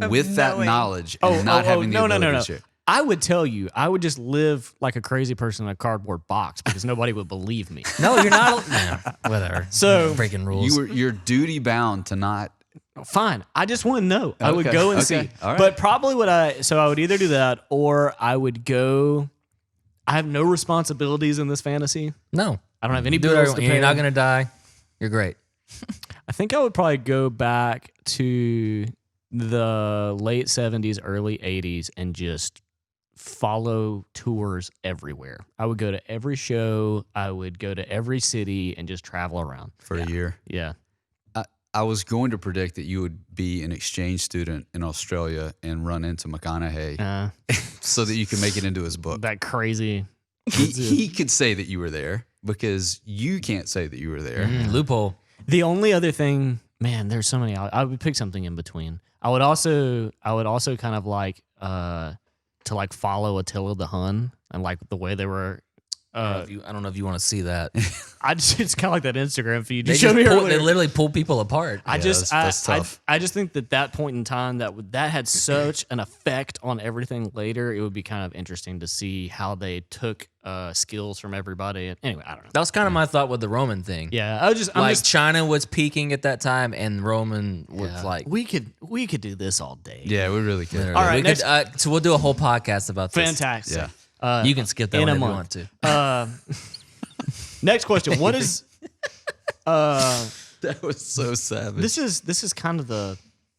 Of with that knowing. knowledge and not having the ability to share. I would tell you, I would just live like a crazy person in a cardboard box because nobody would believe me. No, you're not. Nah, whatever. So- breaking rules. You're duty bound to not. Fine. I just want to know. I would Okay, go and okay, see. all right. But probably I would either do that or I would go. I have no responsibilities in this fantasy. no, I don't have any do bills it. to You're pay. not gonna die. You're great. I think I would probably go back to the late 70s, early 80s and just follow tours everywhere. I would go to every show. I would go to every city and just travel around. For a year. Yeah. I was going to predict that you would be an exchange student in Australia and run into McConaughey so that you can make it into his book. That crazy. He could say that you were there because you can't say that you were there. Loophole. The only other thing, man, there's so many. I would pick something in between. I would also kind of like to like follow Attila the Hun and like the way they were. I don't know if you want to see that. It's kind of like that Instagram feed you They, showed me they earlier. literally pull people apart. I Yeah, just that's tough. I just think that point in time that had such an effect on everything later. It would be kind of interesting to see how they took skills from everybody. Anyway, I don't know. That was kind of my thought with the Roman thing. Yeah, I'm Like just China was peaking at that time, and Roman was like, we could do this all day. Yeah, we really could. literally. All right, We next- could, so we'll do a whole podcast about this. Fantastic. Yeah. You can skip that in one a if you month. want to. Next question. What is That was so savage. this is kind of the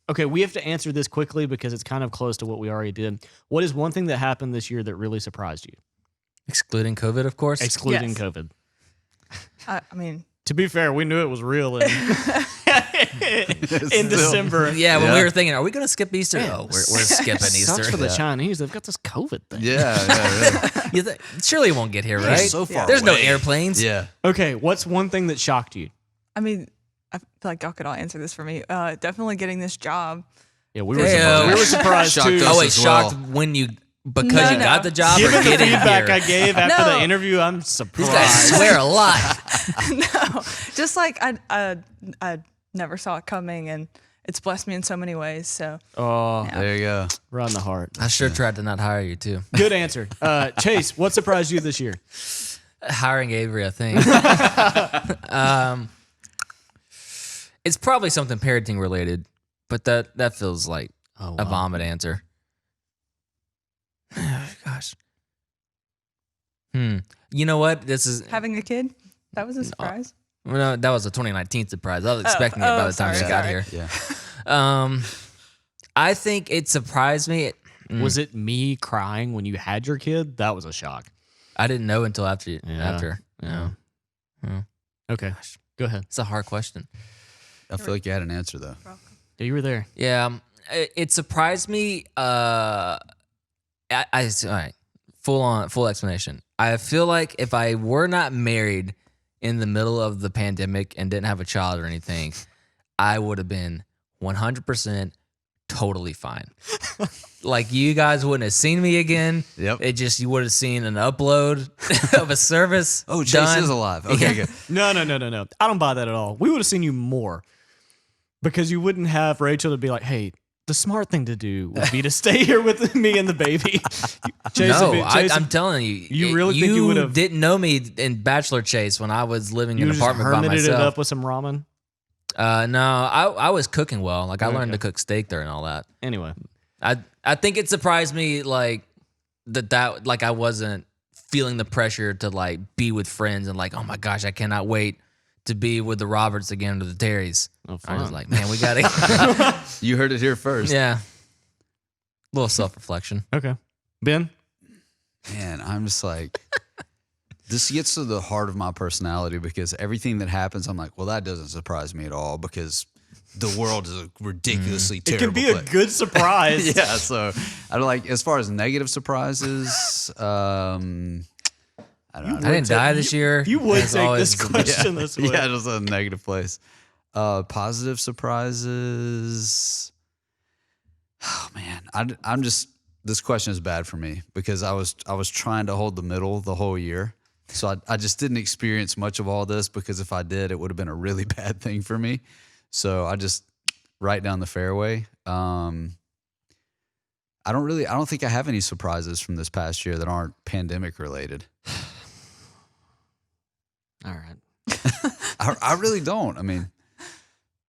okay, we have to answer this quickly because it's kind of close to what we already did. What is one thing that happened this year that really surprised you? Excluding COVID, of course. Excluding Yes. COVID. I mean, To be fair, we knew it was real in December. Yeah, when Yeah. we were thinking, are we going to skip Easter? Man, Oh, we're skipping Sucks Easter. for the Chinese. They've got this COVID thing. yeah, really. You surely it won't get here, right? so far There's no away. airplanes. Yeah. Okay, what's one thing that shocked you? I mean, I feel like y'all could all answer this for me. Definitely getting this job. Yeah, we were Damn. surprised. We were surprised Shocked too. us. Oh, wait, as well. shocked when you because No, you no. got the job or Given the getting feedback here? I gave after No. the interview, I'm These surprised. guys swear a lot. No, just like I never saw it coming, and it's blessed me in so many ways. So Oh, There you go. right in the heart. I sure tried to not hire you too. Good answer. Chase, what surprised you this year? Hiring Avery, I think. It's probably something parenting related, but that feels like Oh, a vomit answer. Gosh. You know what? This is having a kid, that was a surprise. no, that was a 2019 surprise. I was expecting it by the time she sorry, got sorry. here. Yeah. I think it surprised me. Was it me crying when you had your kid? That was a shock. I didn't know until after. Yeah. Yeah. Okay, go ahead. It's a hard question. I feel like you had an answer though. Yeah, you were there. Yeah, it surprised me. All right, full explanation. I feel like if I were not married in the middle of the pandemic and didn't have a child or anything, I would have been 100% totally fine. Like you guys wouldn't have seen me again. Yep. It just, you would have seen an upload of a service. Oh, Chase done. is alive. Okay, good. No. I don't buy that at all. We would have seen you more because you wouldn't have Rachel to be like, hey, the smart thing to do would be to stay here with me and the baby. Chase No, would be- Chase I'm would- telling you. You really think you would've- didn't know me in Bachelor Chase when I was living you in an just apartment by hermited it myself. up with some ramen. No, I was cooking well. Like I learned Okay. to cook steak there and all that. Anyway, I think it surprised me like that like I wasn't feeling the pressure to like be with friends and like, oh my gosh, I cannot wait to be with the Roberts again or the Terrys. Oh, I was fun. like, man, we gotta You heard it here first. yeah. Little self-reflection. okay. Ben? Man, I'm just like, this gets to the heart of my personality because everything that happens, I'm like, well, that doesn't surprise me at all because the world is a ridiculously It terrible can be a place. good surprise. Yeah, so I don't like as far as negative surprises. I don't know. I didn't die this year. You would As take always, this question this way. Yeah, just a negative place. Positive surprises. Oh man, I'm just. This question is bad for me because I was trying to hold the middle the whole year, so I just didn't experience much of all this because if I did, it would have been a really bad thing for me. So I just right down the fairway. I don't think I have any surprises from this past year that aren't pandemic related. All right. I really don't. I mean,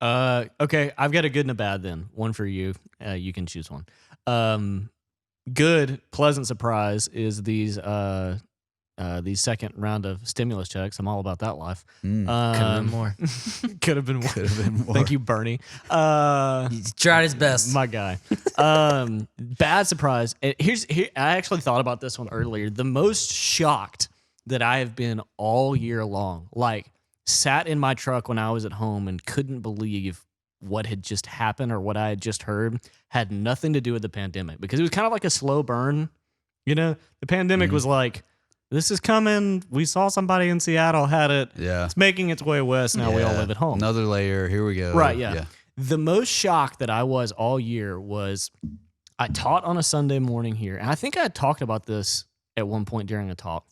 Okay, I've got a good and a bad then. One for you. You can choose one. Good, pleasant surprise is these second round of stimulus checks. I'm all about that life. Could have been more. Could have been more. could have been more. Thank you, Bernie. He tried his best. My guy. Bad surprise. And here, I actually thought about this one earlier. The most shocked that I have been all year long, like sat in my truck when I was at home and couldn't believe what had just happened or what I had just heard, had nothing to do with the pandemic because it was kind of like a slow burn. You know, the pandemic was like, this is coming. We saw somebody in Seattle had it. Yeah. It's making its way west. Now we all Yeah. live at home. Another layer. Here we go. Right, yeah. The most shocked that I was all year was I taught on a Sunday morning here. And I think I had talked about this at one point during a talk.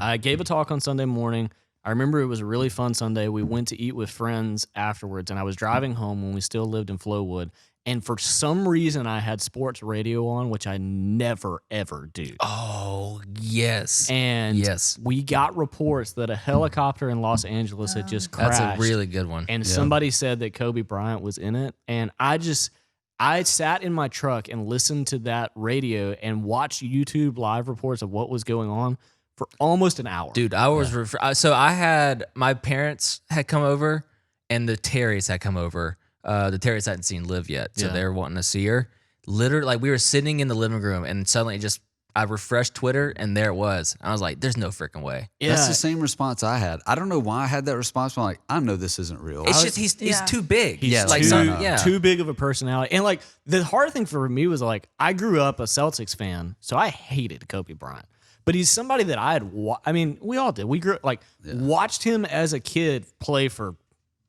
I gave a talk on Sunday morning. I remember it was a really fun Sunday. We went to eat with friends afterwards, and I was driving home when we still lived in Flowood. And for some reason, I had sports radio on, which I never, ever do. Oh, yes. And Yes. we we got reports that a helicopter in Los Angeles had just crashed. That's a really good one. And somebody said that Kobe Bryant was in it. And I sat in my truck and listened to that radio and watched YouTube live reports of what was going on for almost an hour. Dude, I was so I had my parents had come over and the Terrys had come over. The Terrys hadn't seen Liv yet, so Yeah. they were wanting to see her. Literally, like we were sitting in the living room and suddenly I refreshed Twitter and there it was. I was like, "There's no freaking way." Yeah. That's the same response I had. I don't know why I had that response, but I'm like, I know this isn't real. It's just he's Yeah. too big. He's Yeah, like too, some, yeah. too big of a personality. And like the hard thing for me was like I grew up a Celtics fan, so I hated Kobe Bryant. But he's somebody that I had. I mean, we all did. We grew like watched him as a kid play for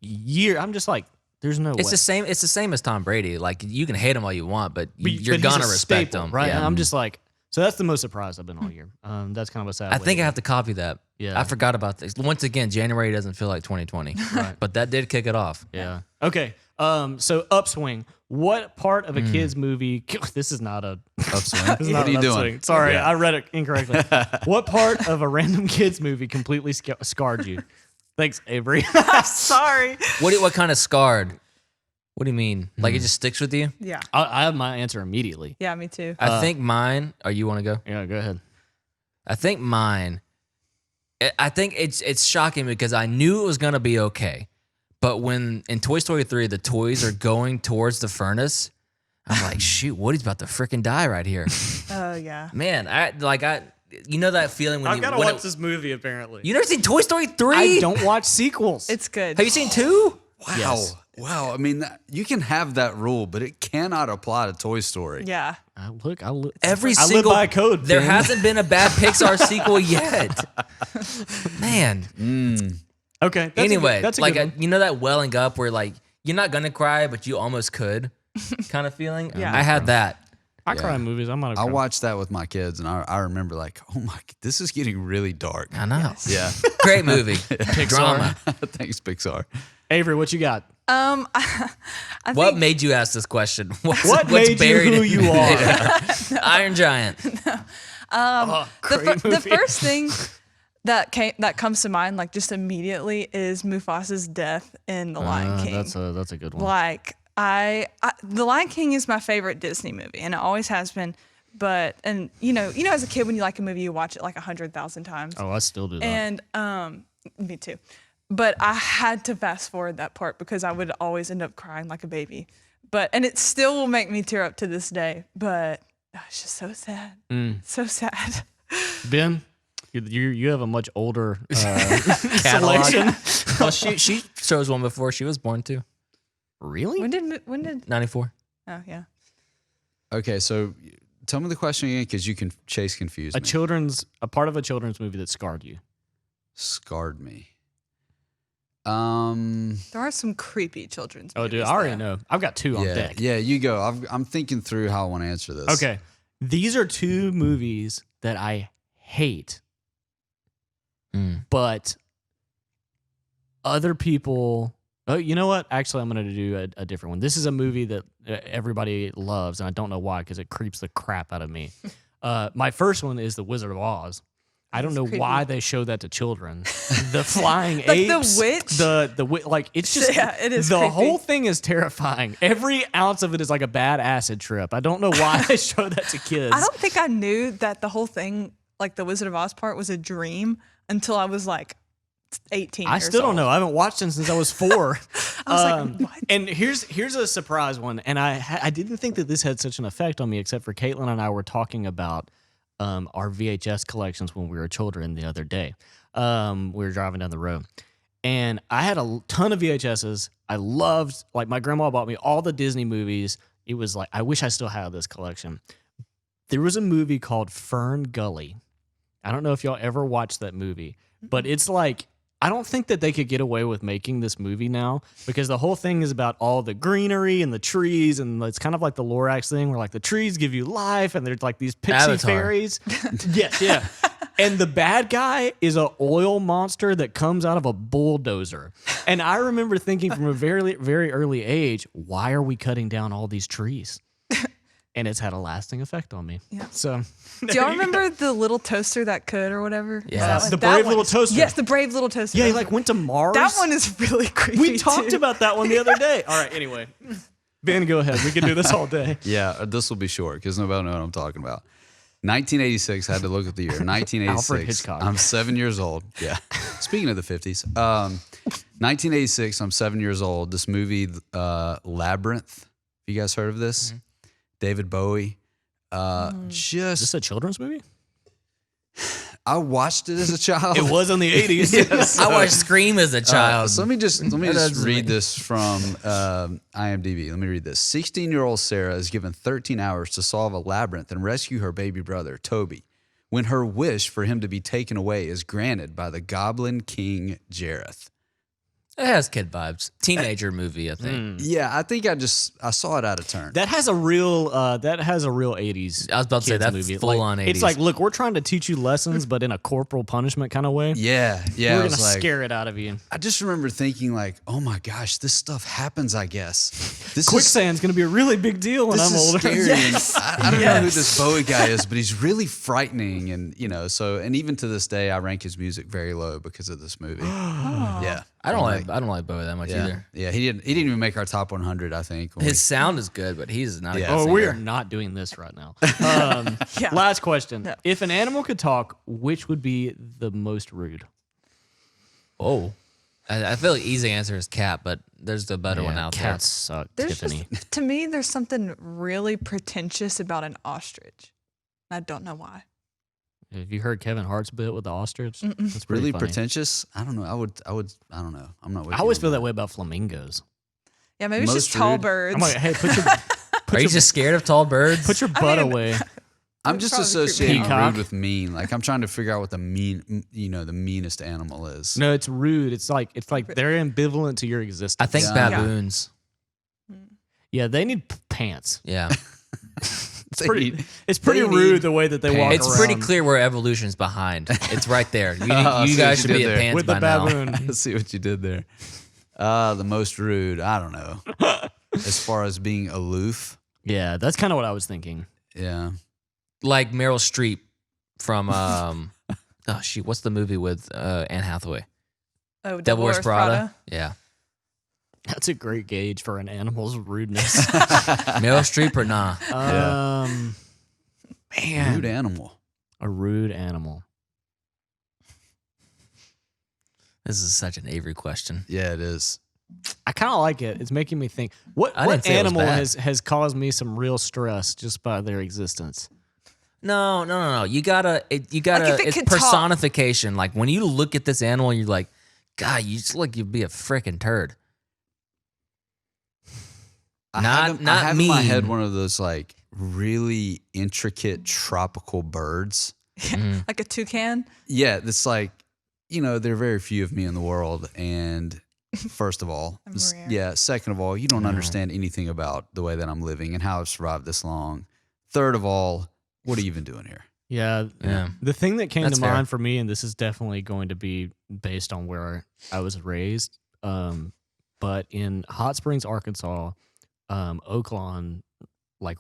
years. I'm just like, there's no It's way. the same. It's the same as Tom Brady. Like you can hate him all you want, but But you're he's gonna a respect staple, him, right? Yeah. And I'm just like, so that's the most surprised I've been all year. That's kind of a sad. I way think to I go. have to copy that. Yeah. I forgot about this. Once again, January doesn't feel like 2020, Right. but that did kick it off. Yeah. Okay. So upswing. What part of a kids movie? This is not a. Upswing. This is What not are you an doing? upswing. Sorry, Yeah. I read it incorrectly. What part of a random kids movie completely scarred you? Thanks, Avery. Sorry. What kind of scarred? What do you mean? Like it just sticks with you? Yeah. I have my answer immediately. Yeah, me too. I think mine. Oh, you want to go? Yeah, go ahead. I think mine. I think it's shocking because I knew it was gonna be okay, but when in Toy Story 3 the toys are going towards the furnace, I'm like, shoot, Woody's about to freaking die right here. Oh yeah. Man, you know that feeling when this movie. Apparently, you never seen Toy Story 3? I don't watch sequels. It's good. Have you seen 2? Wow. Yes. Wow. I mean, you can have that rule, but it cannot apply to Toy Story. Yeah. Every I single live by code. There Finn. hasn't been a bad Pixar sequel yet. Man. Okay. Anyway, that's a like good one. you know that welling up where like you're not gonna cry, but you almost could. kind of feeling. Yeah. I had that. I cry in movies. I'm not a I cry. watched that with my kids, and I remember like, oh my, this is getting really dark. I know. Yeah. Great movie. Drama. Thanks, Pixar. Avery, what you got? I What think made you ask this question? What made you who you are? Iron Giant. the first thing that comes to mind, like just immediately, is Mufasa's death in The Lion King. That's a good one. Like The Lion King is my favorite Disney movie, and it always has been. But you know, as a kid, when you like a movie, you watch it like 100,000 times. Oh, I still do that. And me too. But I had to fast forward that part because I would always end up crying like a baby. And it still will make me tear up to this day. But it's just so sad. So sad. Ben, you have a much older Catalog. selection. Well, she chose one before she was born too. Really? When did 94. Oh yeah. Okay, so tell me the question again, because you can Chase confused me. A part of a children's movie that scarred you. Scarred me. There are some creepy children's Oh, movies. dude, I already though. know. I've got two on Yeah, deck. yeah. You go. I'm thinking through how I want to answer this. Okay. These are two movies that I hate, but other people. Oh, you know what? Actually, I'm going to do a different one. This is a movie that everybody loves, and I don't know why because it creeps the crap out of me. My first one is The Wizard of Oz. I don't know creepy. why they show that to children. The flying Like the apes, witch? like it's just Yeah, it is the creepy. whole thing is terrifying. Every ounce of it is like a bad acid trip. I don't know why they show that to kids. I don't think I knew that the whole thing, like the Wizard of Oz part, was a dream until I was like 18. I years still don't old. know. I haven't watched it since I was 4. I was like, what? And here's a surprise one. And I didn't think that this had such an effect on me, except for Caitlin and I were talking about our VHS collections when we were children the other day. We were driving down the road, and I had a ton of VHSs. I loved, like, my grandma bought me all the Disney movies. It was like, I wish I still had this collection. There was a movie called Fern Gully. I don't know if y'all ever watched that movie, but it's like, I don't think that they could get away with making this movie now, because the whole thing is about all the greenery and the trees, and it's kind of like the Lorax thing where like the trees give you life and there's like these pixie Avatar. fairies. Yes, yeah. And the bad guy is an oil monster that comes out of a bulldozer. And I remember thinking from a very, very early age, why are we cutting down all these trees? And it's had a lasting effect on me. Yeah. So Do y'all remember the little toaster that could or whatever? Yeah. That one- The that brave one little is- toaster. Yes, the brave little toaster. yeah, he like went to Mars. That one is really creepy. We talked too. about that one the other day. All right, anyway. Ben, go ahead. We can do this all day. Yeah, this will be short because nobody knows what I'm talking about. 1986. I had to look at the year. 1986. Alfred Hitchcock. I'm 7 years old. Yeah. Speaking of the 50s, 1986. I'm 7 years old. This movie, Labyrinth. You guys heard of this? David Bowie. Is this Just a children's movie? I watched it as a child. It was in the 80s. Yes. I watched Scream as a child. So let me just doesn't read make- this from IMDb. Let me read this. 16-year-old Sarah is given 13 hours to solve a labyrinth and rescue her baby brother, Toby, when her wish for him to be taken away is granted by the Goblin King Jareth. It has kid vibes. Teenager movie, I think. Yeah, I think I saw it out of turn. That has a real 80s. I was about to say, kids that's movie. full Like, on It's 80s. like, look, we're trying to teach you lessons, but in a corporal punishment kind of way. yeah. We're I gonna was like, scare it out of you. I just remember thinking like, oh my gosh, this stuff happens. I guess this is Quicksand's gonna be a really big deal when this I'm is older. scary. Yes. And I don't know who this Bowie guy is, but he's really frightening. And and even to this day, I rank his music very low because of this movie. Yeah, I don't like Bowie that much Yeah, either. yeah. He didn't even make our top 100. I think. when His sound is good, but he's not. Yeah. A good Oh, singer. we are not doing this right now. Yeah. Last question. No. If an animal could talk, which would be the most rude? Oh, I feel like easy answer is cat, but there's the better one out Cats suck, There's Tiffany. just, to me, there's something really pretentious about an ostrich. I don't know why. Have you heard Kevin Hart's bit with the ostrich? That's pretty really funny. pretentious. I don't know. I would. I don't know. I'm not. with I you always on feel that way about flamingos. Yeah, maybe it's Most just tall rude. birds. I'm like, hey, there. Are you just scared of tall birds? put your butt mean, away. I'm would just probably creep me associating out. Peacock. rude with mean. Like I'm trying to figure out what the meanest animal is. No, it's rude. It's like they're ambivalent to your existence. I think Yeah. baboons. Yeah, they need pants. Yeah. It's pretty rude the way that they walk It's around. pretty clear where evolution's behind. It's right there. You see guys what should you be did at there. pants with the by now. baboon. Let's see what you did there. The most rude. I don't know. As far as being aloof, Yeah, that's kind of what I was thinking. yeah. Like Meryl Streep from what's the movie with Anne Hathaway? Oh, Devil Wears Prada. Yeah. That's a great gauge for an animal's rudeness. Meryl Streep or nah? Man, Rude animal. a rude animal. This is such an Avery question. Yeah, it is. I kind of like it. It's making me think. What I didn't say it was animal bad. has caused me some real stress just by their existence? No. You gotta if it it's could talk. personification. Like when you look at this animal, you're like, God, you just look like you'd be a freaking turd. I Not have in my head mean. one of those like really intricate tropical birds. Like a toucan. Yeah, it's like, there are very few of me in the world. And first of all, I'm rare. yeah, second of all, you don't understand anything about the way that I'm living and how I've survived this long. Third of all, what are you even doing here? Yeah. Yeah. The thing that came That's to fair. mind for me, and this is definitely going to be based on where I was raised, but in Hot Springs, Arkansas, Oaklawn, like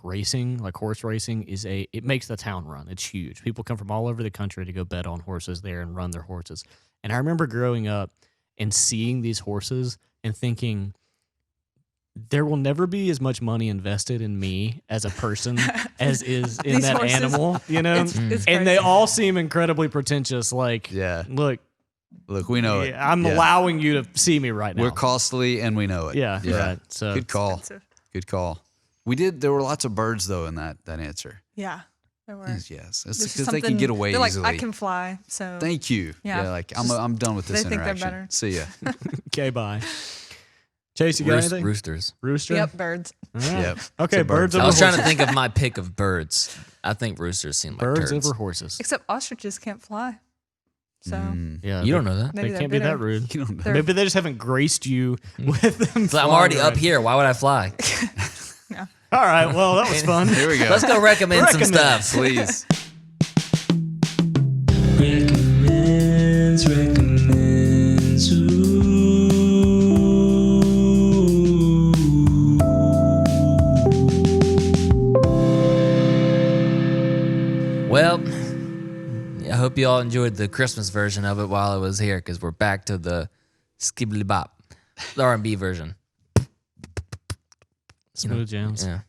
horse racing it makes the town run. It's huge. People come from all over the country to go bet on horses there and run their horses. And I remember growing up and seeing these horses and thinking, there will never be as much money invested in me as a person as is in These that horses, animal, It's and they crazy. all seem incredibly pretentious. Like, Yeah. look, Look, we know it. I'm Yeah. allowing you to see me right now. We're costly and we know it. Yeah, right. So Good call. expensive. Good call. There were lots of birds though in that answer. Yeah, there were. Yes. It's This is because they can something- get away they're like, easily. I can fly, so Thank you. Yeah. Like I'm done with this they think they're interaction. better. See ya. okay, bye. Chase, you got anything? Roosters. Rooster. Yep, birds. All right. Yep. Okay, So birds birds. over I was trying to horses. think of my pick of birds. I think roosters seem like Birds turds. over horses. Except ostriches can't fly, so Yeah, You don't know that. maybe They they're can't be that bitter. rude. You don't know. They're- Maybe they just haven't graced you with them. So I'm already flying up around. here. Why would I fly? All right. Well, that was fun. Here we go. Let's go recommend some Recommend. stuff. Please. Recommends, Well, I hope you all enjoyed the Christmas version of it while I was here because we're back to the skibbly bop, the R&B version. Smooth jams. Yeah.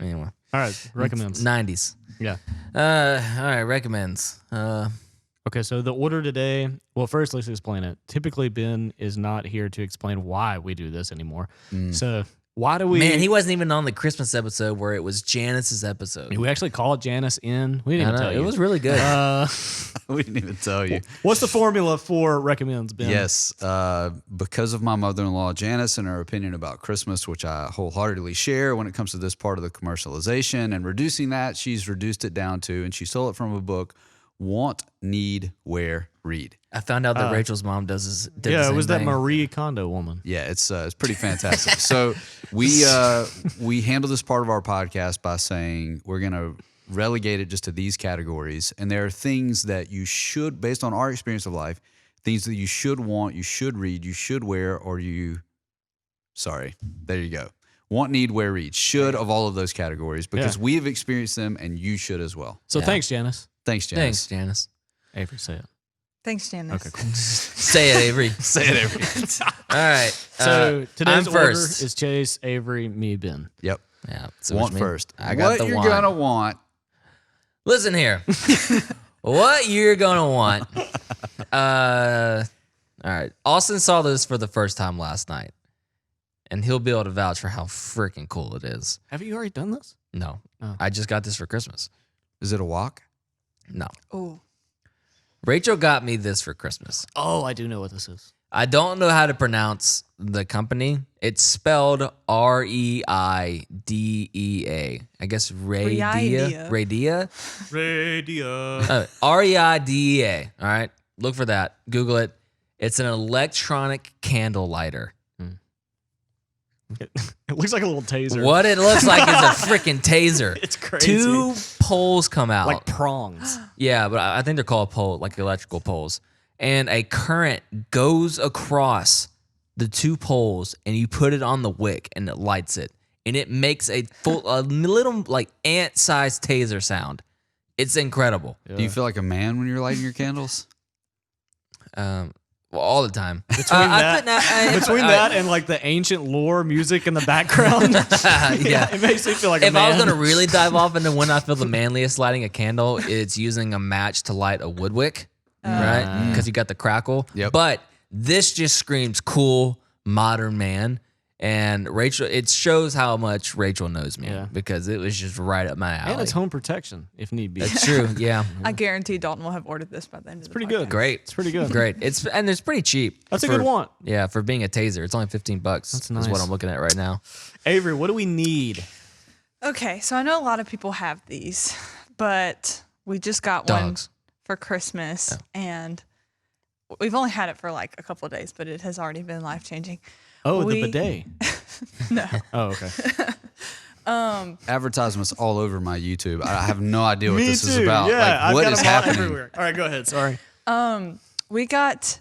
Anyway, All right. Recommends. 90s. Yeah. All right, recommends. Okay, so the order today. Well, first let's explain it. Typically, Ben is not here to explain why we do this anymore. So why do we? Man, he wasn't even on the Christmas episode where it was Janice's episode. we actually called Janice in. We didn't I even know, tell you. it was really good. We didn't even tell you. What's the formula for recommends, Ben? Yes, because of my mother-in-law Janice and her opinion about Christmas, which I wholeheartedly share when it comes to this part of the commercialization and reducing that, she's reduced it down to, and she stole it from a book, Want, Need, Wear, Read. I found out that Rachel's mom did the Yeah, same it was that thing. Marie Kondo woman. Yeah, it's pretty fantastic. So we handle this part of our podcast by saying we're gonna relegate it just to these categories, and there are things that you should, based on our experience of life, things that you should want, you should read, you should wear, or there you go. Want, need, wear, read. Should of all of those categories because Yeah. we have experienced them, and you should as well. So Yeah. thanks, Janice. Thanks, Janice. Thanks, Janice. Avery, say it. Thanks, Janice. Okay, cool. Say it, Avery. Say it every. All right. So today's I'm order first. is Chase, Avery, me, Ben. Yep. Yeah. So Want which means first. I got what the you're want. gonna want. Listen here. What you're gonna want. All right. Austin saw this for the first time last night, and he'll be able to vouch for how freaking cool it is. Have you already done this? No, Oh. I just got this for Christmas. Is it a walk? No, Oh, Rachel got me this for Christmas. Oh, I do know what this is. I don't know how to pronounce the company. It's spelled Reidea. I guess Reidea. Reidea. Reidea. Radio. Reidea. All right. Look for that. Google it. It's an electronic candle lighter. It looks like a little taser. What it looks like is a freaking taser. It's crazy. 2 poles come out. Like prongs. Yeah, but I think they're called pole, like electrical poles. And a current goes across the 2 poles, and you put it on the wick, and it lights it, and it makes a little like ant-sized taser sound. It's incredible. Do you feel like a man when you're lighting your candles? Well, all the time. Between that and like the ancient lore music in the background, yeah. it makes me feel like a If man. I was gonna really dive off into when I feel the manliest lighting a candle, it's using a match to light a wood wick, right? Because you got the crackle. Yep. But this just screams cool, modern man. And Rachel, it shows how much Rachel knows me Yeah. because it was just right up my alley. And it's home protection if need be. It's true, yeah. I guarantee Dalton will have ordered this by the end of the pretty podcast. good. Great. It's pretty good. Great. It's pretty cheap. That's a good one. Yeah, for being a taser. It's only $15. That's Is nice. what I'm looking at right now. Avery, what do we need? Okay, so I know a lot of people have these, but we just got Dogs. one for Christmas, and we've only had it for like a couple of days, but it has already been life changing. Oh, We- the bidet. No. Oh, okay. Advertisements all over my YouTube. I have no idea what Me this too. is about. Yeah, Like, I've what got is them all happening? everywhere. All right, go ahead. Sorry. We got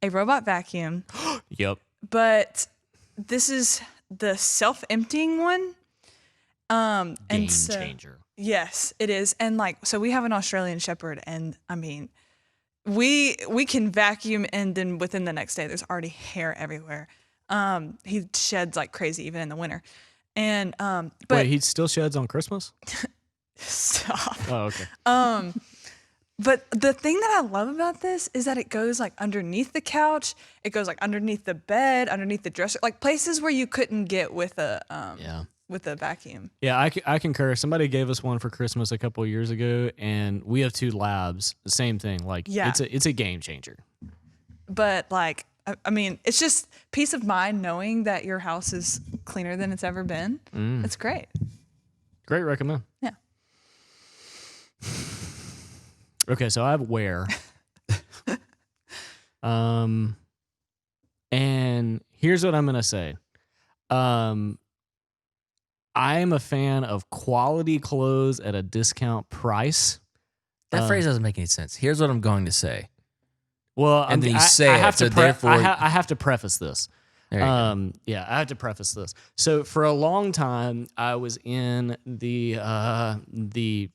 a robot vacuum, Yep. but this is the self-emptying one. Game And so, changer. yes, it is. And like, so we have an Australian Shepherd, and I mean, we can vacuum, and then within the next day, there's already hair everywhere. He sheds like crazy even in the winter, and but Wait, he still sheds on Christmas? stop. Oh, okay. But the thing that I love about this is that it goes like underneath the couch, it goes like underneath the bed, underneath the dresser, like places where you couldn't get with a Yeah. with a vacuum. Yeah, I concur. Somebody gave us one for Christmas a couple of years ago, and we have 2 labs. The same thing. Like, Yeah. it's a game changer. But like, I mean, it's just peace of mind knowing that your house is cleaner than it's ever been. It's great. Great recommend. Yeah. Okay, so I have Wear. And here's what I'm gonna say. I am a fan of quality clothes at a discount price. That phrase doesn't make any sense. Here's what I'm going to say. Well, And then you say it, have so to therefore- I have to preface this. There you go. Yeah, I have to preface this. So for a long time, I was in the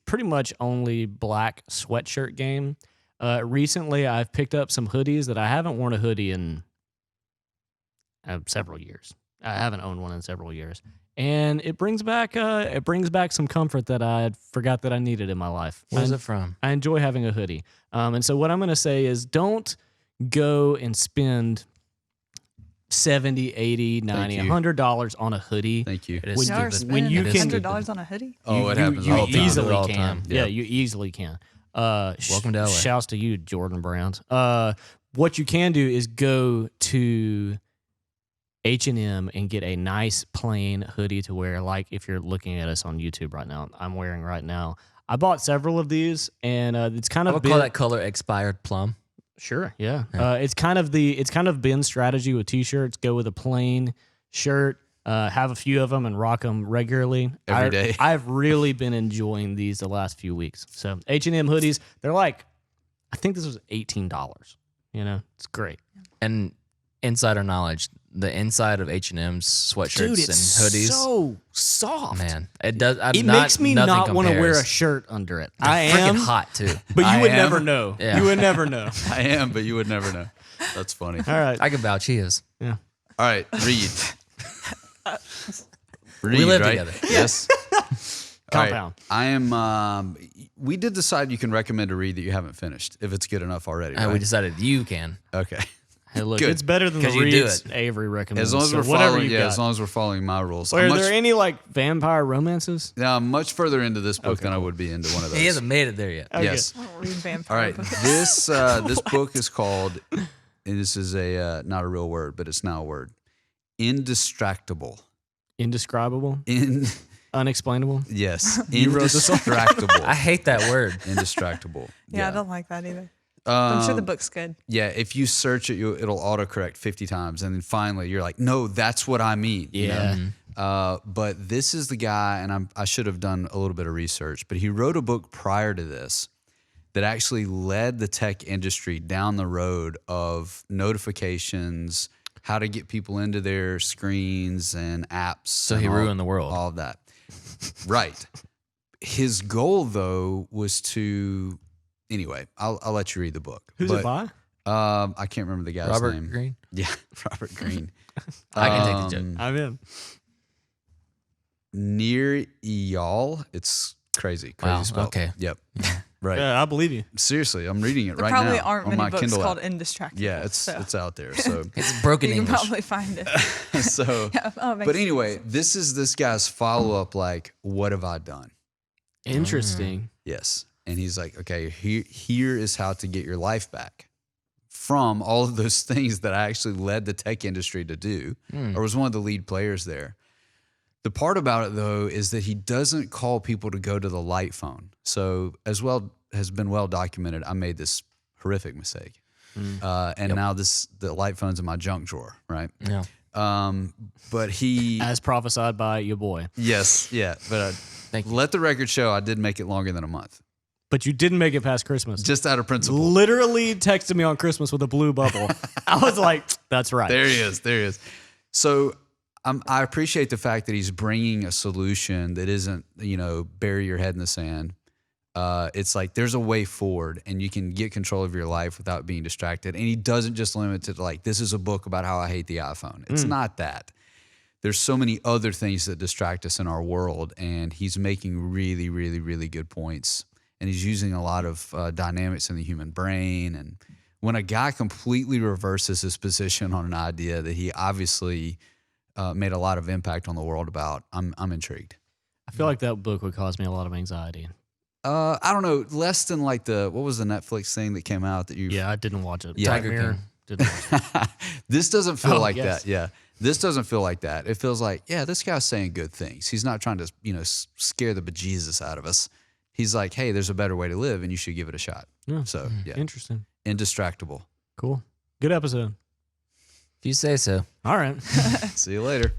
pretty much only black sweatshirt game. Recently, I've picked up some hoodies that I haven't worn a hoodie in several years. I haven't owned one in several years, and it brings back some comfort that I had forgot that I needed in my life. Where's it from? I enjoy having a hoodie. And so what I'm going to say is don't go and spend $70, $80, $90, you. $100 on a hoodie. Thank you. It is When Y'all are stupid. spending you can- $100 on a hoodie. Oh, it happens You all the time. easily All the can. time. Yeah, Yeah. you easily can. Welcome to LA. Shouts to you, Jordan Browns. What you can do is go to H&M and get a nice plain hoodie to wear, like if you're looking at us on YouTube right now. I'm wearing right now. I bought several of these, and it's kind I of would call that color expired plum. Sure, yeah. It's kind of Ben's strategy with t-shirts. Go with a plain shirt, have a few of them, and rock them regularly Every day. I've really been enjoying these the last few weeks. So H&M hoodies, they're like, I think this was $18. You know, it's great. And insider knowledge, the inside of H&M's sweatshirts Dude, and it's hoodies, so soft. man, it does. It makes me not want to wear a shirt under it. I am, Freaking hot too. but you I would am. never know. Yeah. You would never know. I am, but you would never know. That's funny. All right. I can vouch. He is. Yeah. All right, read. We live right? together. Yes. All right, Compound. I am. We did decide you can recommend a read that you haven't finished if it's good enough already. We Right? decided you can. Okay. Hey, look, Good. it's better than the 'Cause you do reads it. Avery recommends. As long as so we're whatever following, you got. as long as we're following my rules. Are I'm there much, any like vampire romances? now, I'm much further into this book than I would be into one of those. He hasn't made it there yet. Okay. Yes. I don't read vampire All right. books. This this book is called, and this is a not a real word, but it's now a word. Indistractable. Indescribable, In unexplainable. yes. You wrote this one? Indistractable. I hate that word. Indistractable. Yeah, I don't like that either. I'm sure the book's good. Yeah, if you search it, it'll autocorrect 50 times, and then finally you're like, no, that's what I mean. you Yeah. know? But this is the guy, and I should have done a little bit of research, but he wrote a book prior to this that actually led the tech industry down the road of notifications, how to get people into their screens and apps. So and he ruined the world. All of that. Right. His goal, though, was to. Anyway, I'll let you read the book. Who's it by? I can't remember the guy's Robert name. Greene. Yeah, Robert Greene. I can take the joke. I'm in. Near Eyal. It's crazy. Crazy Wow, spelled. okay. Yep. Right. Yeah, I believe you. Seriously, I'm reading it There right probably now aren't on many my books Kindle called app. Indistractable. Yeah, so it's out there. So It's broken you can English. probably find it. so. Oh, it makes But anyway, this is this guy's follow up. Like, what have I done? Interesting. Yes. And he's like, okay, here is how to get your life back from all of those things that I actually led the tech industry to do, or was one of the lead players there. The part about it, though, is that he doesn't call people to go to the light phone. So, as well has been well documented, I made this horrific mistake. And now the light phone's in my junk drawer, right? Yeah. But he, As prophesied by your boy. yes, yeah. But Thank you. let the record show I did make it longer than a month, But you didn't make it past Christmas. just out of principle. Literally texted me on Christmas with a blue bubble. I was like, that's right. There he is. There he is. So I appreciate the fact that he's bringing a solution that isn't, bury your head in the sand. It's like there's a way forward, and you can get control of your life without being distracted. And he doesn't just limit it to like, this is a book about how I hate the iPhone. It's not that. There's so many other things that distract us in our world, and he's making really, really, really good points. And he's using a lot of dynamics in the human brain. And when a guy completely reverses his position on an idea that he obviously made a lot of impact on the world about, I'm intrigued. I feel like that book would cause me a lot of anxiety. I don't know, less than like what was the Netflix thing that came out that you? Yeah, I didn't watch it. Yeah. Black Tiger Mirror, King. didn't watch it. This doesn't feel Oh, like yes. that. Yeah, this doesn't feel like that. It feels like, yeah, this guy's saying good things. He's not trying to, scare the bejesus out of us. He's like, hey, there's a better way to live, and you should give it a shot. Yeah. So yeah, Interesting. indistractable. Cool. Good episode. If you say so. All right. See you later.